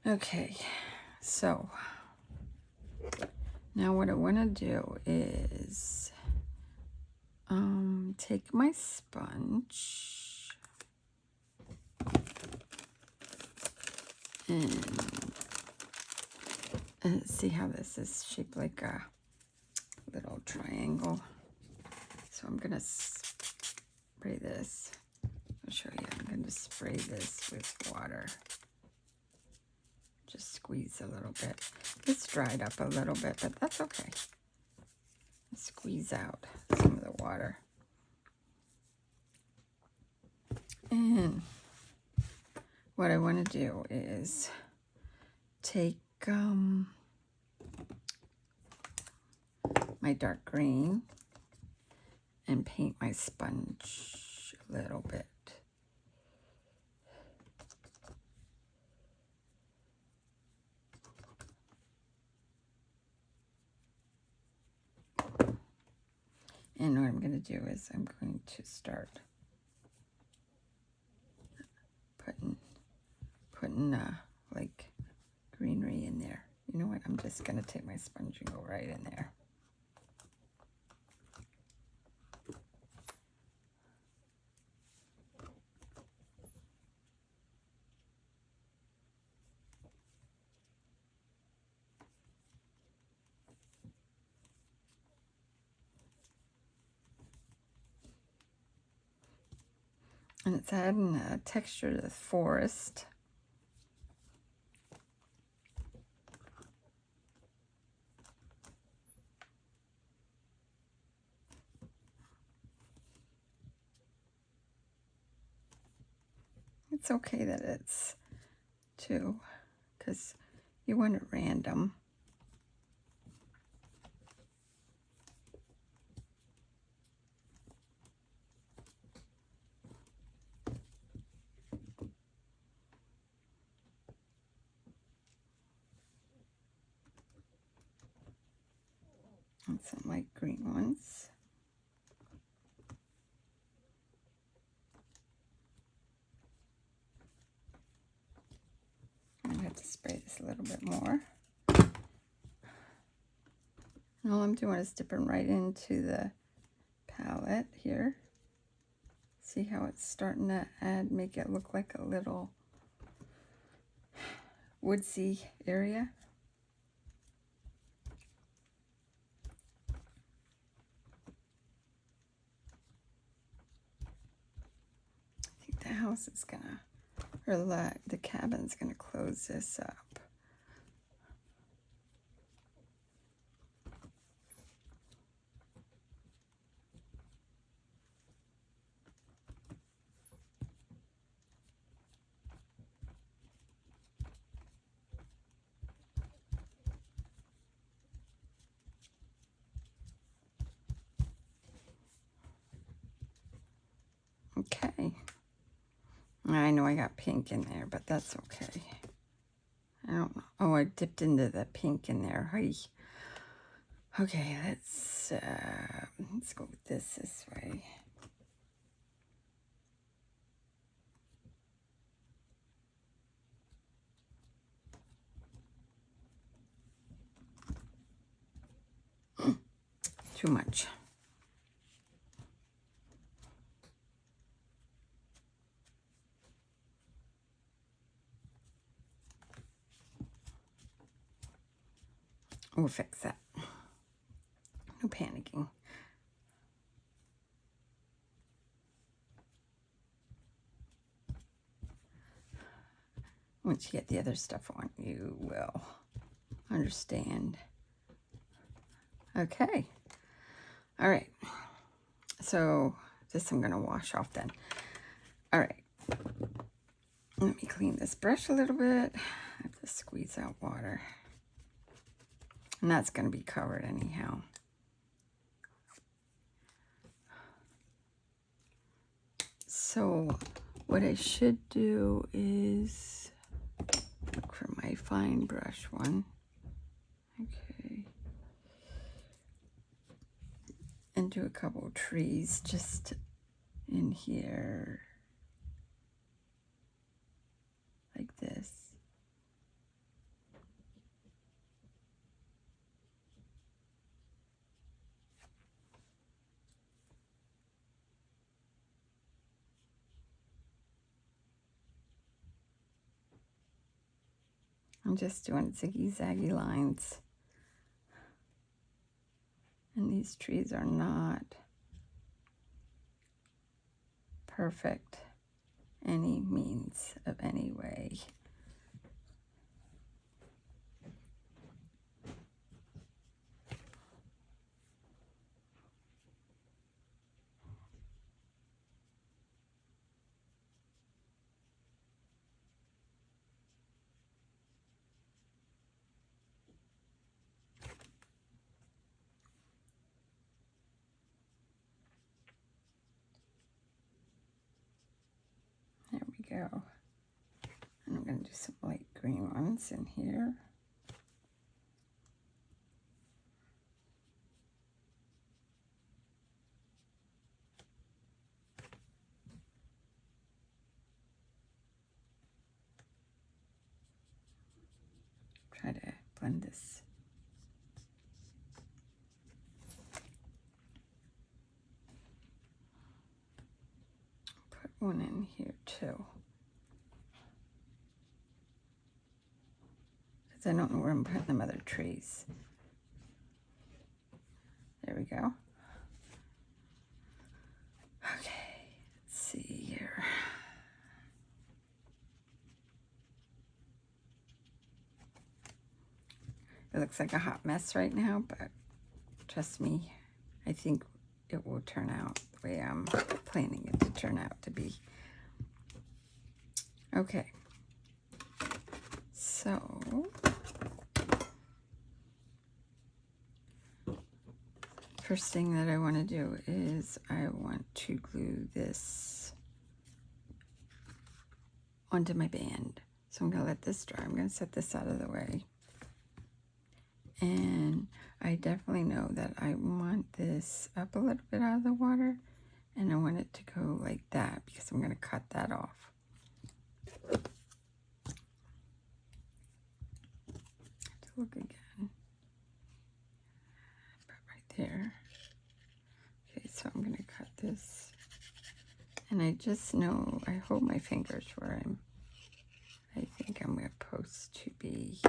Okay, so now what I want to do is take my sponge and see how this is shaped like a little triangle. So I'm going to spray this. I'll show you. I'm going to spray this with water. just squeeze a little bit. It's dried up a little bit, but that's okay. Squeeze out some of the water. And what I want to do is take my dark green and paint my sponge a little bit. And what I'm going to do is I'm going to start putting like greenery in there. You know what? I'm just going to take my sponge and go right in there. And it's adding a texture to the forest. It's okay that it's two, because you want it random. And some light green ones. I have to spray this a little bit more. And all I'm doing is dipping right into the palette here. See how it's starting to make it look like a little woodsy area. I think the house is gonna, or the cabin's gonna close this up. Okay. I know I got pink in there, but that's okay. I don't know. Oh, I dipped into the pink in there. Hi. Okay, let's go with this way. Too much. We'll fix that. No panicking. Once you get the other stuff on, you will understand. Okay. All right. So this I'm going to wash off then. All right. Let me clean this brush a little bit. I have to squeeze out water. And that's going to be covered anyhow. So what I should do is look for my fine brush one. Okay. And do a couple of trees just in here. Like this. I'm just doing ziggy-zaggy lines. And these trees are not perfect any means of any way. go. And I'm going to do some light green ones in here. Try to blend this. Put one in here too. Because I don't know where I'm putting them other trees. There we go. Okay, let's see here. It looks like a hot mess right now, but trust me, I think it will turn out the way I'm planning it to turn out to be. Okay, so first thing that I want to do is I want to glue this onto my band. So I'm going to let this dry. I'm going to set this out of the way. And I definitely know that I want this up a little bit out of the water, and I want it to go like that because I'm going to cut that off. To look again. Put right there. Okay, so I'm going to cut this. And I just know, I hold my fingers where I think I'm supposed to be.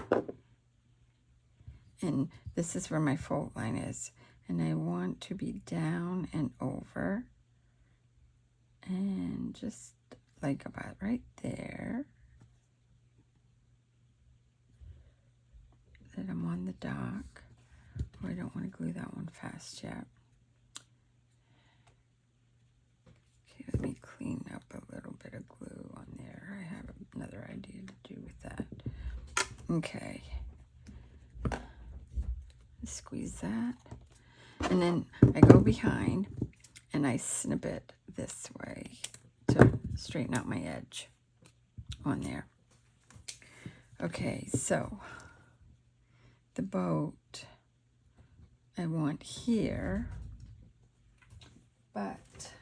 And this is where my fold line is. And I want to be down and over. And just like about right there. That I'm on the dock. Oh, I don't want to glue that one fast yet. Okay, let me clean up a little bit of glue on there. I have another idea to do with that. Okay. Squeeze that. And then I go behind and I snip it this way to straighten out my edge on there. Okay, so the boat I want here, but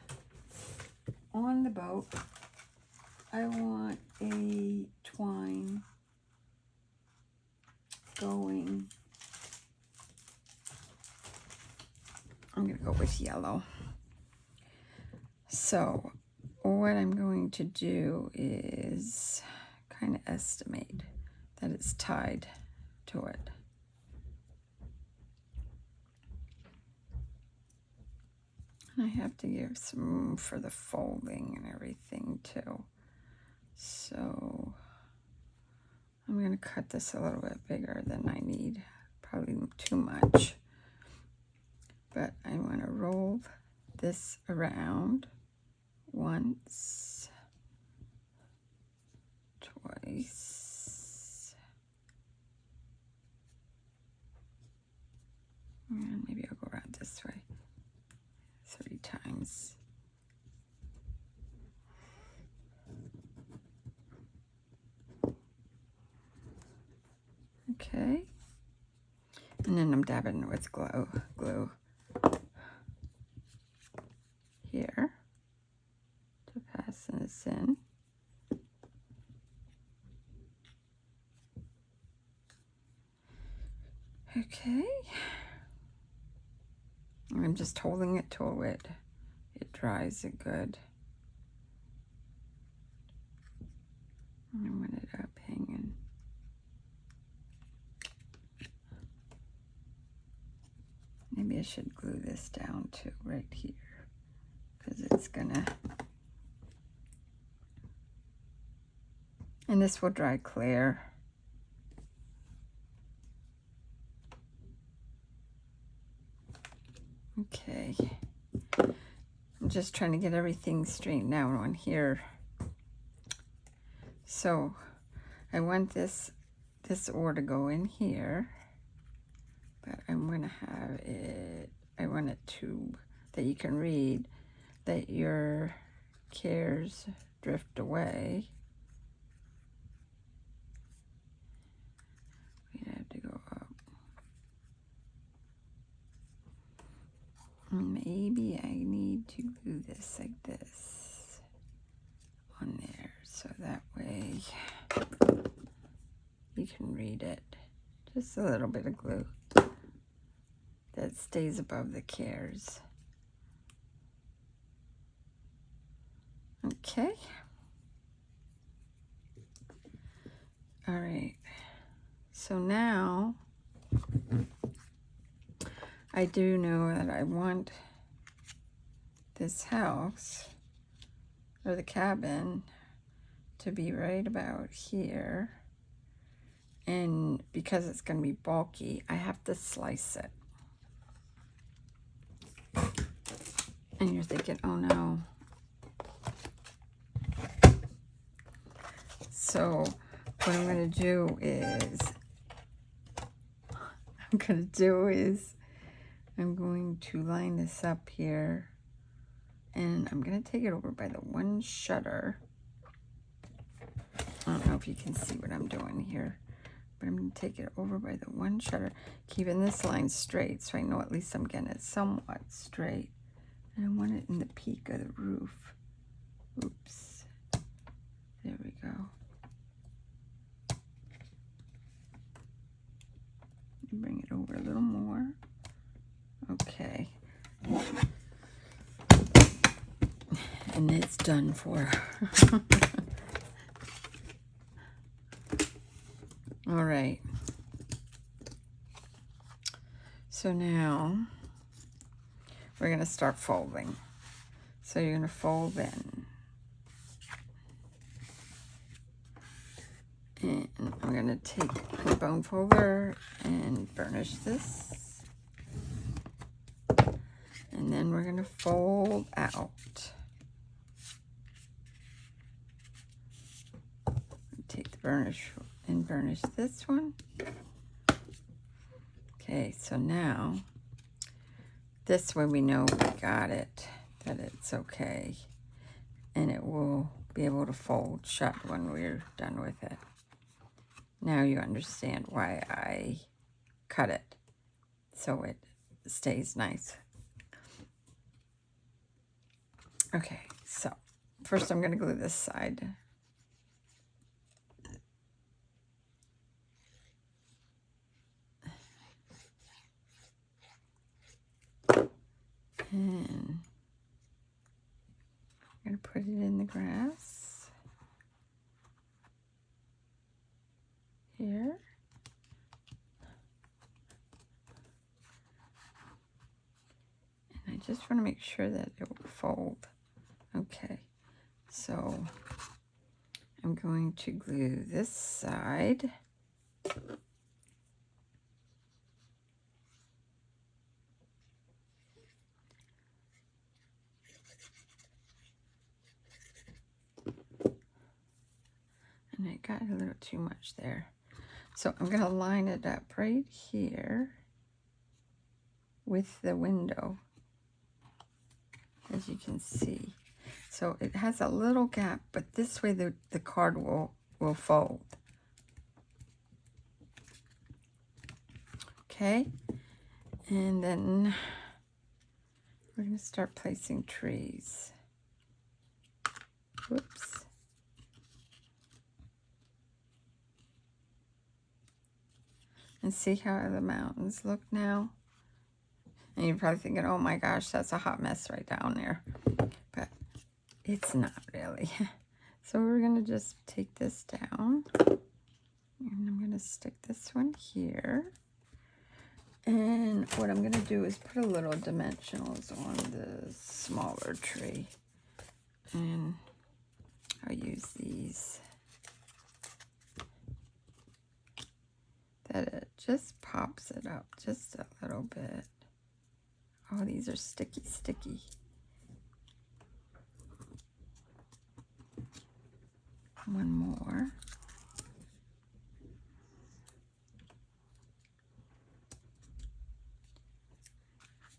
on the boat I want a twine going. I'm going to go with yellow. So what I'm going to do is kind of estimate that it's tied to it. And I have to give some room for the folding and everything too. So I'm going to cut this a little bit bigger than I need. Probably too much. But I want to roll this around once, twice, and maybe I'll go around this way 3 times. Okay, and then I'm dabbing with glue here to fasten this in. Okay, I'm just holding it till it dries it good. I want it up hanging. Maybe I should glue this down too, right here, because it's gonna, and this will dry clear. Okay, I'm just trying to get everything straightened out on here. So I want this oar to go in here, but I'm going to have it, I want a tube that you can read that your cares drift away. We'd have to go up. Maybe I need to glue this like this on there, so that way you can read it. Just a little bit of glue that stays above the cares. Okay. All right. So now I do know that I want this house or the cabin to be right about here. And because it's going to be bulky, I have to slice it. And you're thinking, oh no. So what I'm going to do is, I'm going to line this up here, and I'm going to take it over by the one shutter. I don't know if you can see what I'm doing here, but I'm going to take it over by the one shutter, keeping this line straight so I know at least I'm getting it somewhat straight. And I want it in the peak of the roof. Oops. There we go. Bring it over a little more. Okay. And it's done for. All right. So now we're going to start folding. So you're going to fold in. And I'm going to take the bone folder and burnish this. And then we're going to fold out. Take the burnish and burnish this one. Okay, so now this way we know we got it, that it's okay. And it will be able to fold shut when we're done with it. Now you understand why I cut it, so it stays nice. Okay, so first I'm going to glue this side. And I'm going to put it in the grass here. And I just want to make sure that it will fold. Okay, so I'm going to glue this side. And I got a little too much there. So I'm going to line it up right here with the window, as you can see. So it has a little gap, but this way the card will fold. Okay, and then we're going to start placing trees. Whoops. And see how the mountains look now? And you're probably thinking, oh my gosh, that's a hot mess right down there. But it's not really. So we're going to just take this down. And I'm going to stick this one here. And what I'm going to do is put a little dimensionals on the smaller tree. And I'll use these. That it just pops it up just a little bit. Oh, these are sticky, sticky. One more.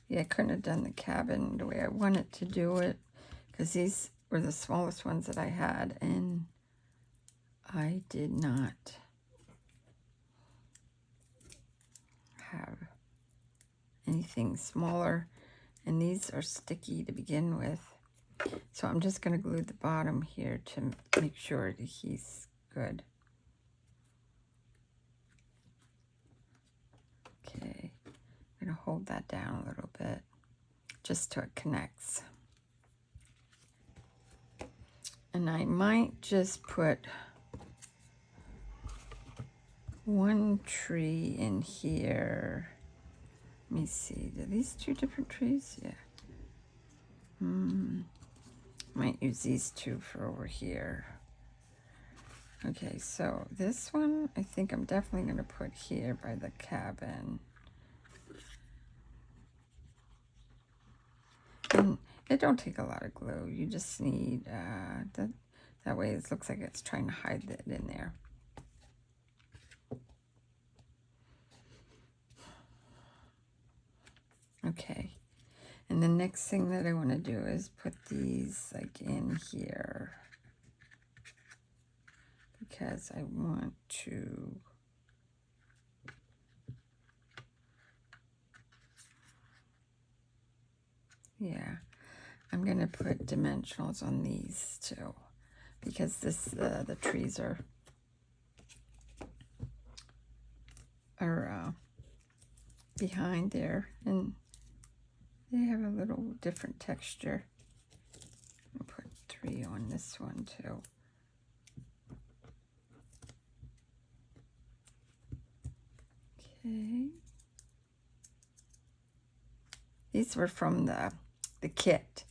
Yeah, I couldn't have done the cabin the way I wanted to do it, because these were the smallest ones that I had, and I did not have anything smaller, and these are sticky to begin with. So I'm just going to glue the bottom here to make sure that he's good. Okay, I'm going to hold that down a little bit just so it connects. And I might just put one tree in here. Let me see, are these two different trees? Yeah. Might use these two for over here. Okay, so this one I think I'm definitely going to put here by the cabin. And it don't take a lot of glue. You just need, that way it looks like it's trying to hide it in there. Okay, and the next thing that I want to do is put these like in here, because I want to I'm going to put dimensionals on these too, because this the trees are behind there, and they have a little different texture. I'll put 3 on this one too. Okay. These were from the kit,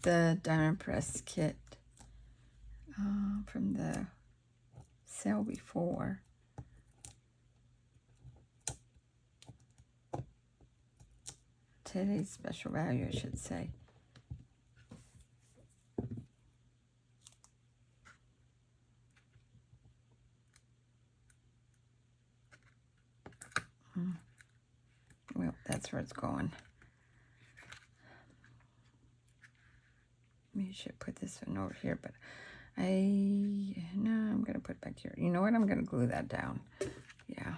the Diamond Press kit, from the sale before. Today's special value, I should say. Well, that's where it's going. Maybe I should put this one over here, but no, I'm going to put it back here. You know what? I'm going to glue that down. Yeah.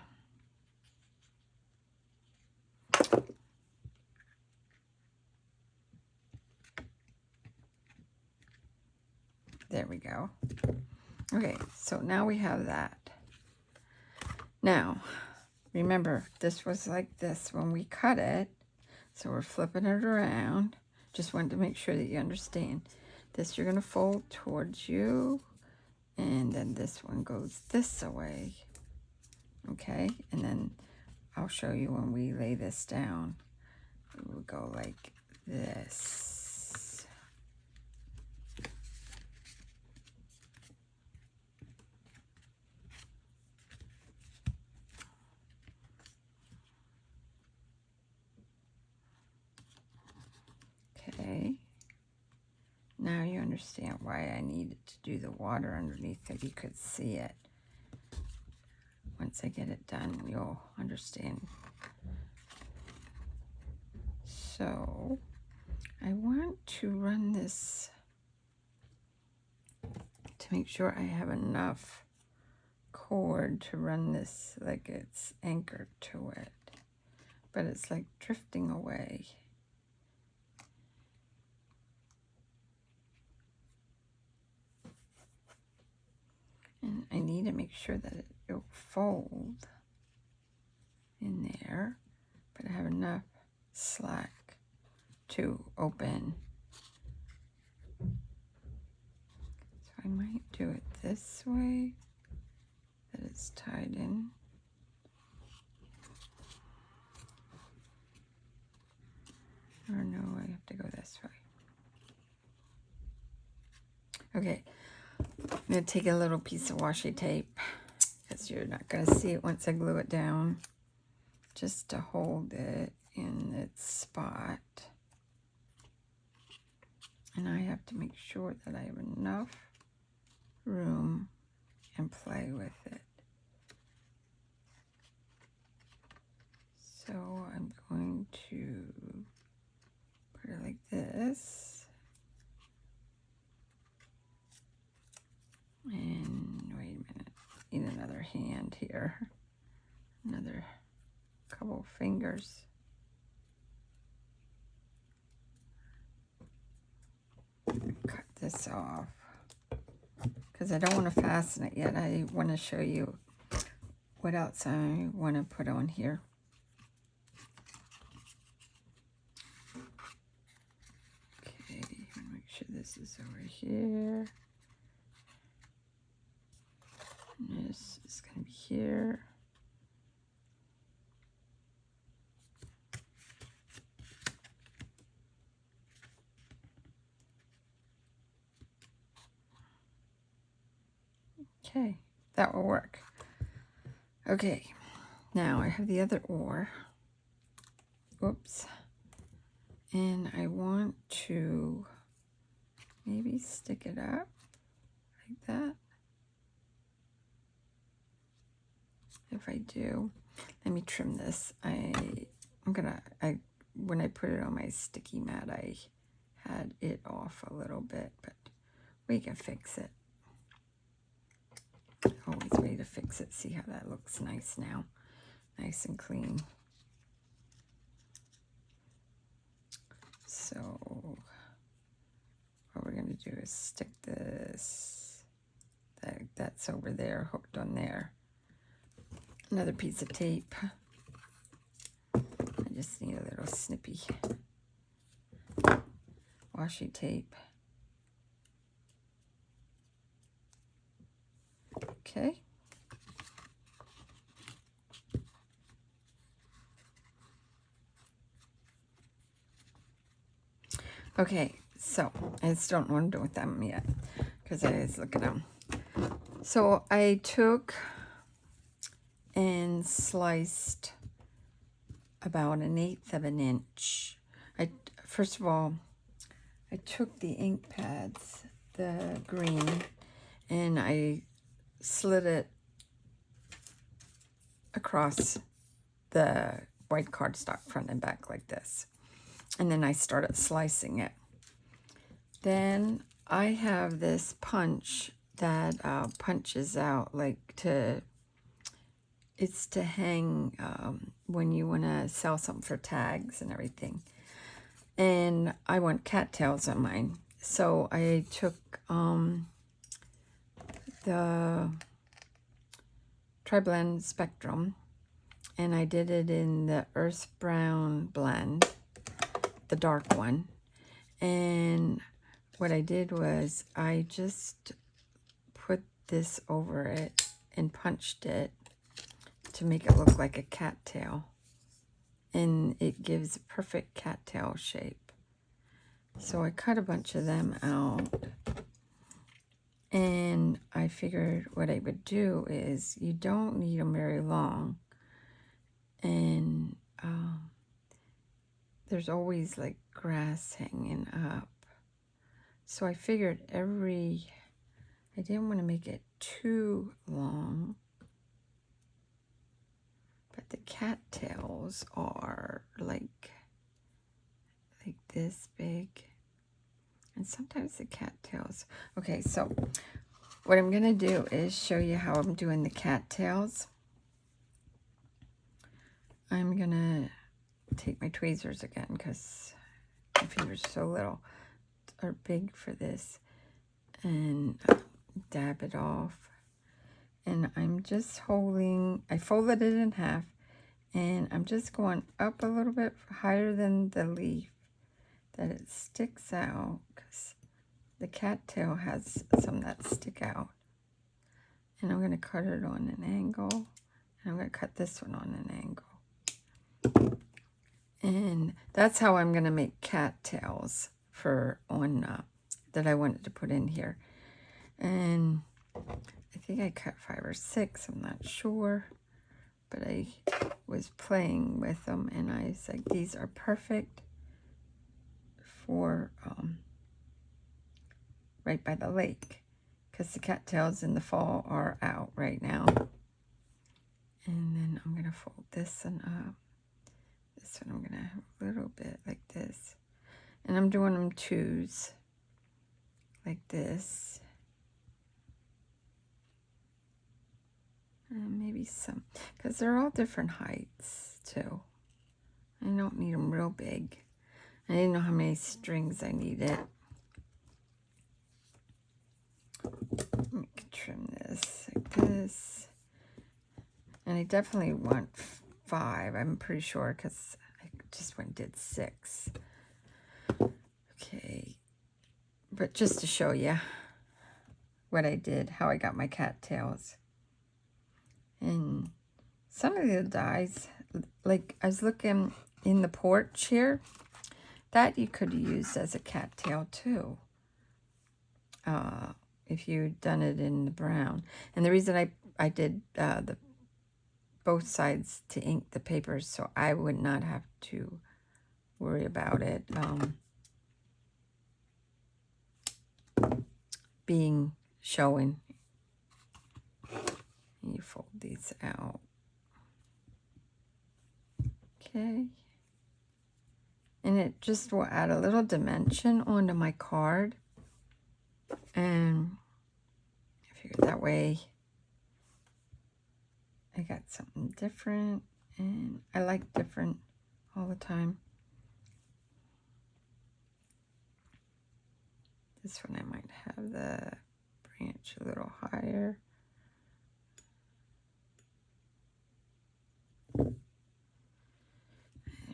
There we go. Okay, so now we have that. Now, remember, this was like this when we cut it. So we're flipping it around. Just wanted to make sure that you understand. This you're going to fold towards you. And then this one goes this way. Okay? And then I'll show you when we lay this down. It will go like this. Okay. Now you understand why I needed to do the water underneath, that you could see it. Once I get it done, you'll understand. So I want to run this to make sure I have enough cord to run this like it's anchored to it, but it's like drifting away. And I need to make sure that it'll fold in there, but I have enough slack to open. So I might do it this way, that it's tied in. Or no, I have to go this way. Okay, I'm going to take a little piece of washi tape, because you're not going to see it once I glue it down, just to hold it in its spot. And I have to make sure that I have enough room and play with it. So I'm going to put it like this. hand here. Another couple fingers. Cut this off because I don't want to fasten it yet. I want to show you what else I want to put on here. Okay, make sure this is over here. And this is going to be here. Okay, that will work. Okay, now I have the other oar. Oops. And I want to maybe stick it up like that. If I do, let me trim this. When I put it on my sticky mat, I had it off a little bit, but we can fix it. Always way to fix it. See how that looks nice now. Nice and clean. So what we're going to do is stick this. That's over there, hooked on there. Another piece of tape. I just need a little snippy washi tape. Okay. Okay, so I just don't know what I'm doing with them yet because I was looking at them. So I took and sliced about 1/8 of an inch. First of all, I took the ink pads, the green, and I slid it across the white cardstock front and back like this. And then I started slicing it. Then I have this punch that punches out it's to hang when you want to sell something for tags and everything. And I want cattails on mine. So I took the Tri-Blend Spectrum and I did it in the Earth Brown blend, the dark one. And what I did was I just put this over it and punched it to make it look like a cattail. And it gives a perfect cattail shape. So I cut a bunch of them out. And I figured what I would do is you don't need them very long. And there's always like grass hanging up. So I figured I didn't want to make it too long. But the cattails are like this big. And sometimes the cattails. Okay, so what I'm going to do is show you how I'm doing the cattails. I'm going to take my tweezers again because my fingers are so little or big for this. And dab it off. And I'm just I folded it in half. And I'm just going up a little bit higher than the leaf, that it sticks out, because the cattail has some that stick out. And I'm going to cut it on an angle, and I'm going to cut this one on an angle. And that's how I'm going to make cattails that I wanted to put in here. And I think I cut 5 or 6, I'm not sure. But I was playing with them, and I was like, these are perfect for right by the lake, because the cattails in the fall are out right now. And then I'm going to fold this one up. This one I'm going to have a little bit like this. And I'm doing them 2s like this. Maybe some, because they're all different heights too. I don't need them real big. I didn't know how many strings I needed. Let me trim this like this. And I definitely want 5, I'm pretty sure, because I just went and did 6. Okay, but just to show you what I did, how I got my cattails. And some of the dies, like I was looking in the porch here, that you could use as a cattail too, if you'd done it in the brown. And the reason I did the both sides to ink the papers, so I would not have to worry about it being showing. You fold these out. Okay. And it just will add a little dimension onto my card. And I figured that way I got something different. And I like different all the time. This one I might have the branch a little higher. There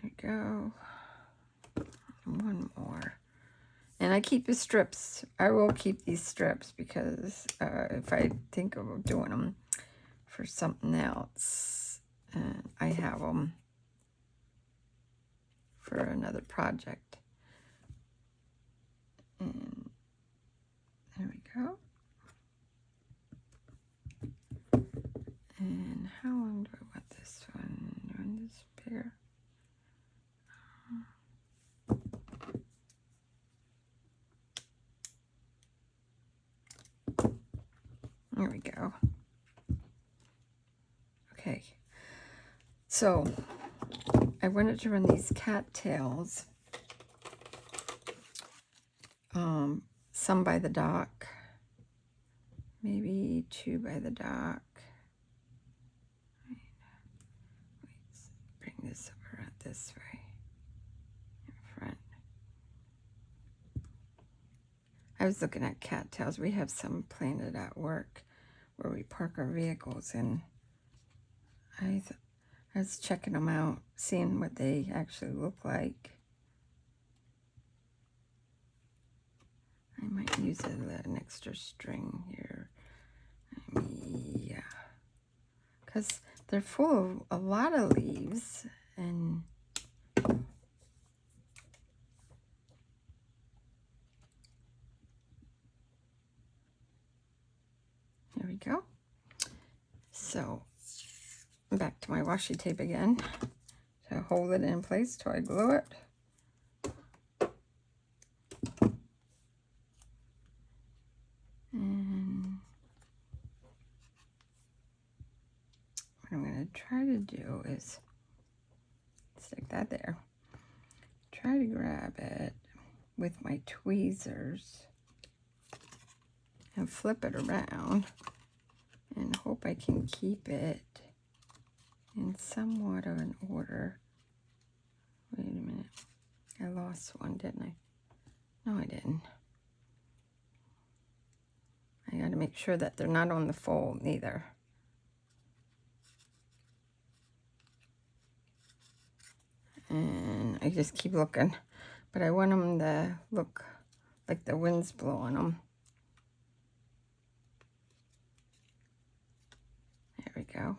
we go. And one more. And I keep the strips. I will keep these strips because if I think of doing them for something else, I have them for another project. And there we go. And how long do I want this one? Do I want this bigger? There we go. Okay. So I wanted to run these cattails. Some by the dock. Maybe 2 by the dock. Bring this over out this way in front. I was looking at cattails. We have some planted at work where we park our vehicles, and I was checking them out, seeing what they actually look like. I might use an extra string here. Yeah. Because they're full of a lot of leaves, and here we go. So back to my washi tape again to hold it in place till I glue it. And what I'm going to try to do is stick that there. Try to grab it with my tweezers and flip it around and hope I can keep it in somewhat of an order. Wait a minute. I lost one, didn't I? No, I didn't. I got to make sure that they're not on the fold either. And I just keep looking, but I want them to look like the wind's blowing them. There we go.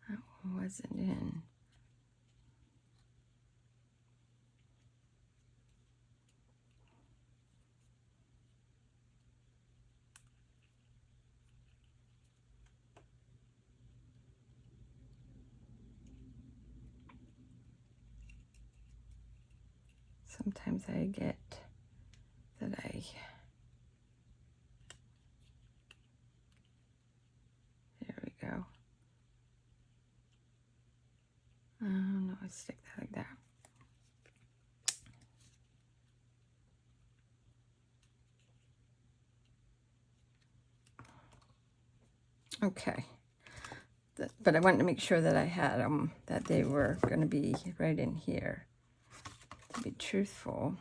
That one wasn't in. Sometimes I get that there we go. Oh no, I stick that like that. Okay. But I wanted to make sure that I had them, that they were going to be right in here. To be truthful,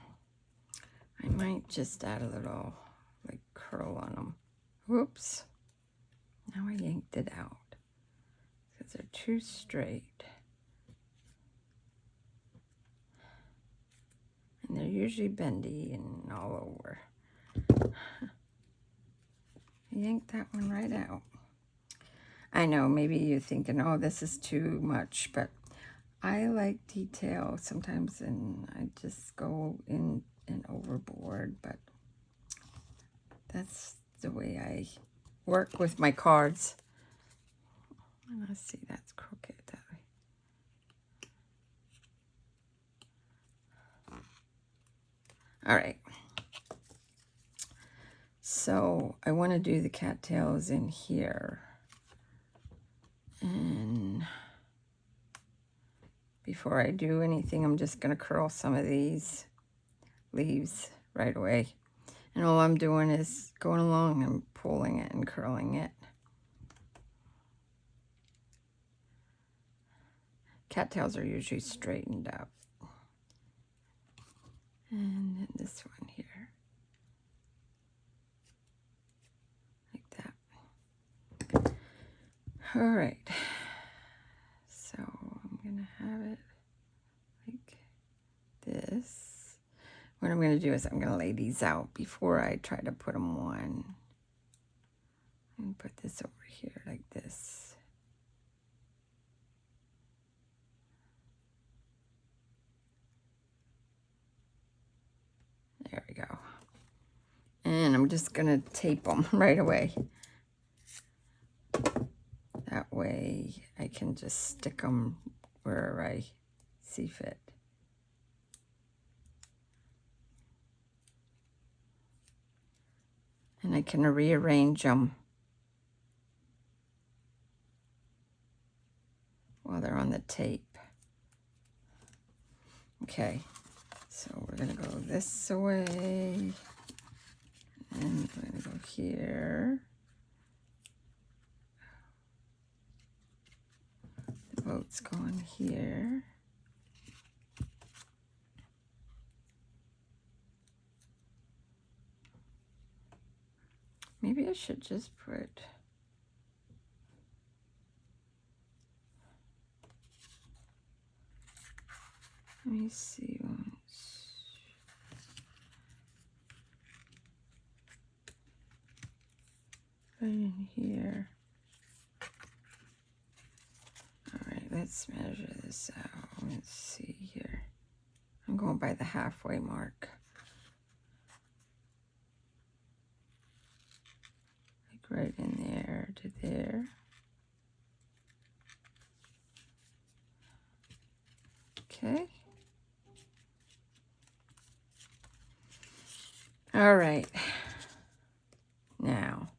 I might just add a little, like, curl on them. Whoops. Now I yanked it out because they're too straight. And they're usually bendy and all over. I yanked that one right out. I know, maybe you're thinking, oh, this is too much, but I like detail sometimes, and I just go in and overboard, but that's the way I work with my cards. Let's see, that's crooked that way. All right. So I want to do the cattails in here. And before I do anything, I'm just going to curl some of these leaves right away. And all I'm doing is going along and pulling it and curling it. Cattails are usually straightened up. And then this one here. Like that. All right. So I'm going to have it like this. What I'm going to do is I'm going to lay these out before I try to put them on. And put this over here like this. There we go. And I'm just going to tape them right away. That way I can just stick them wherever I see fit. And I can rearrange them while they're on the tape. Okay, so we're going to go this way. And we're going to go here. The boat's going here. Maybe I should just put... Let me see once. Right in here. All right, let's measure this out. Let's see here. I'm going by the halfway mark. Like right in there to there. Okay. All right. Now,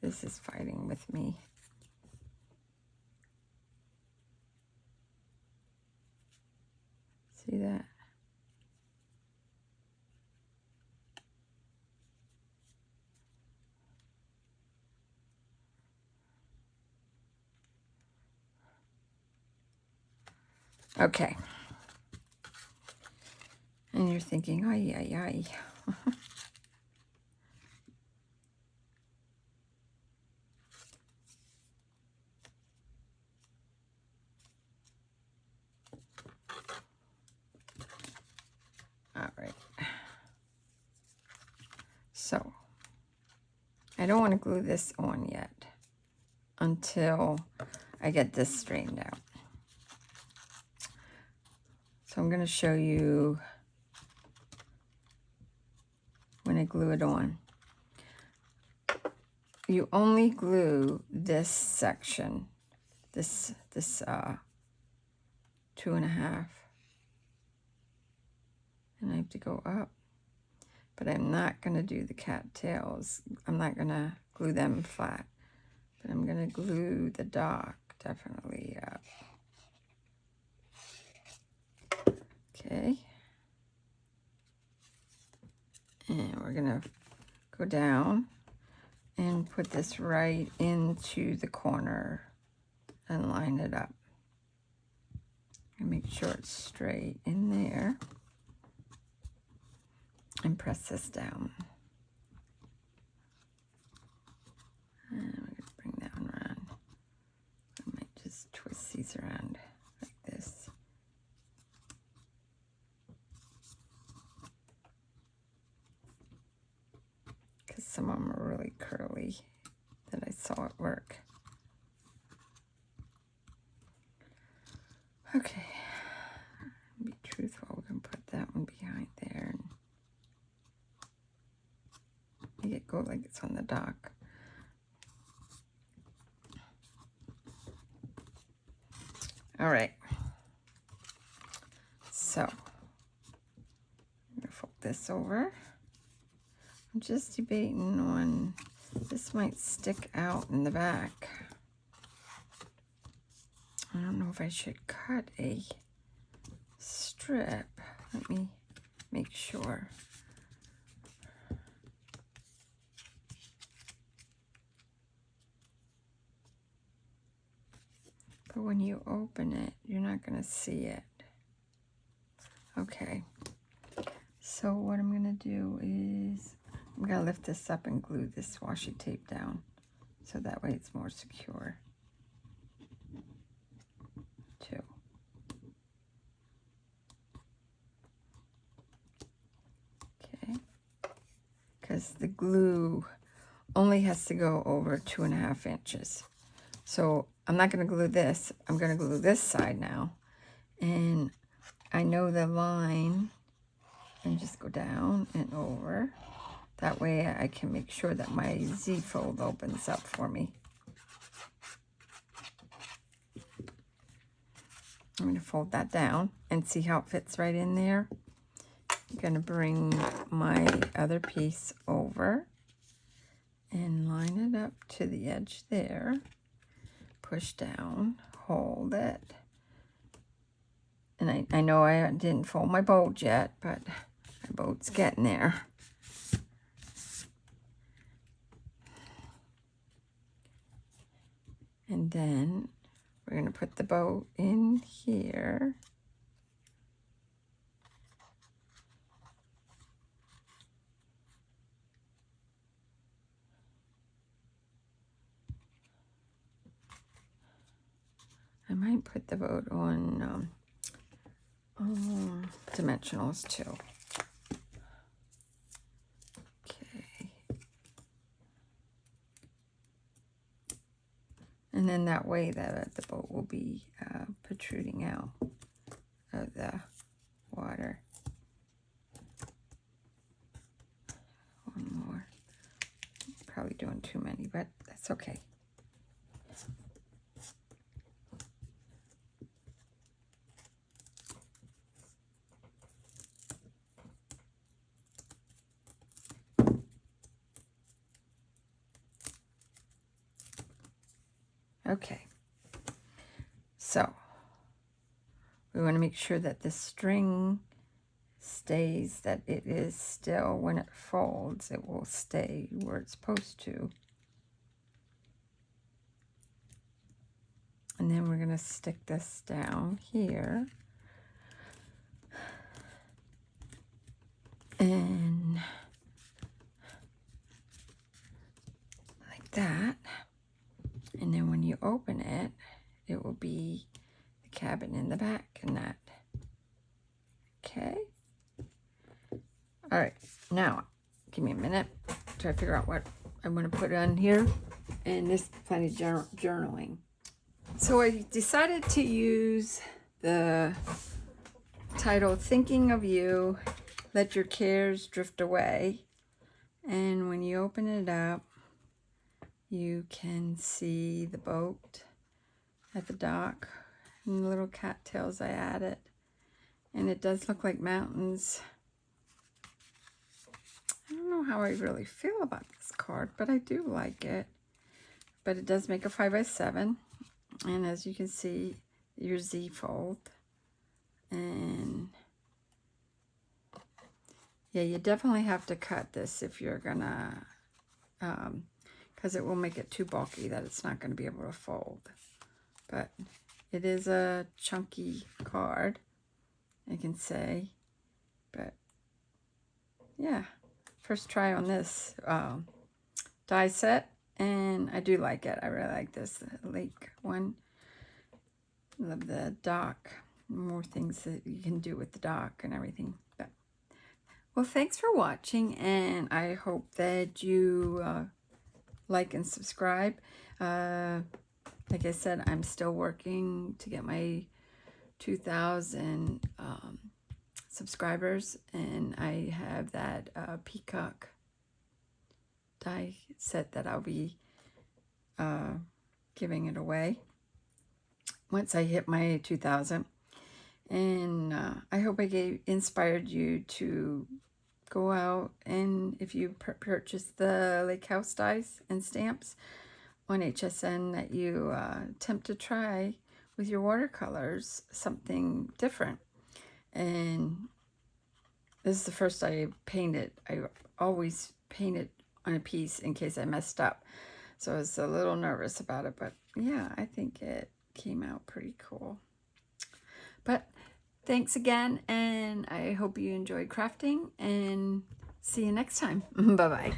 this is fighting with me. See that? Okay. And you're thinking, ay, ay, ay. All right. So, I don't want to glue this on yet until I get this straightened out. So I'm going to show you when I glue it on. You only glue this section, this 2.5, and I have to go up. But I'm not going to do the cattails. I'm not going to glue them flat, but I'm going to glue the dock definitely up. Okay. And we're going to go down. and put this right into the corner and line it up. And make sure it's straight in there. And press this down. And we're going to bring that one around. I might just twist these around like this. Because some of them are really curly that I saw at work. Okay. Be truthful, we're going to put that one behind there. And make it go like it's on the dock. All right. So, I'm going to fold this over. I'm just debating on, this might stick out in the back. I don't know if I should cut a strip. Let me make sure. But when you open it, you're not going to see it. Okay. So what I'm going to do is, I'm going to lift this up and glue this washi tape down. So that way it's more secure. Too. Okay. Because the glue only has to go over 2.5 inches. So I'm not going to glue this. I'm going to glue this side now. And I know the line, and just go down and over. That way I can make sure that my Z fold opens up for me. I'm going to fold that down and see how it fits right in there. I'm going to bring my other piece over and line it up to the edge there. Push down, hold it. And I know I didn't fold my boat yet, but my boat's getting there. And then we're going to put the boat in here. I might put the boat on dimensionals too. Okay. And then that way the boat will be protruding out of the water. One more. Probably doing too many, but that's okay. Okay, so we want to make sure that the string stays, that it is still, when it folds, it will stay where it's supposed to. And then we're going to stick this down here. And like that. And then when you open it, it will be the cabin in the back and that. Okay. All right. Now, give me a minute. Try to figure out what I want to put on here. And this is plenty of journaling. So I decided to use the title, Thinking of You, Let Your Cares Drift Away. And when you open it up, you can see the boat at the dock and the little cattails I added. And it does look like mountains. I don't know how I really feel about this card, but I do like it. But it does make a 5x7. And as you can see, your Z fold. And yeah, you definitely have to cut this if you're gonna, because it will make it too bulky that it's not going to be able to fold. But it is a chunky card, I can say. But yeah, first try on this die set, and I do like it. I really like this lake one. Love the dock. More things that you can do with the dock and everything. But, well, thanks for watching, and I hope that you like and subscribe. Like I said, I'm still working to get my 2,000 subscribers, and I have that peacock die set that I'll be giving it away once I hit my 2,000. And I hope I inspired you to go out, and if you purchase the Lake House dies and stamps on HSN, that you attempt to try with your watercolors something different. And this is the first I painted. I always painted on a piece in case I messed up. So I was a little nervous about it, but yeah, I think it came out pretty cool. But thanks again, and I hope you enjoyed crafting, and see you next time. Bye-bye.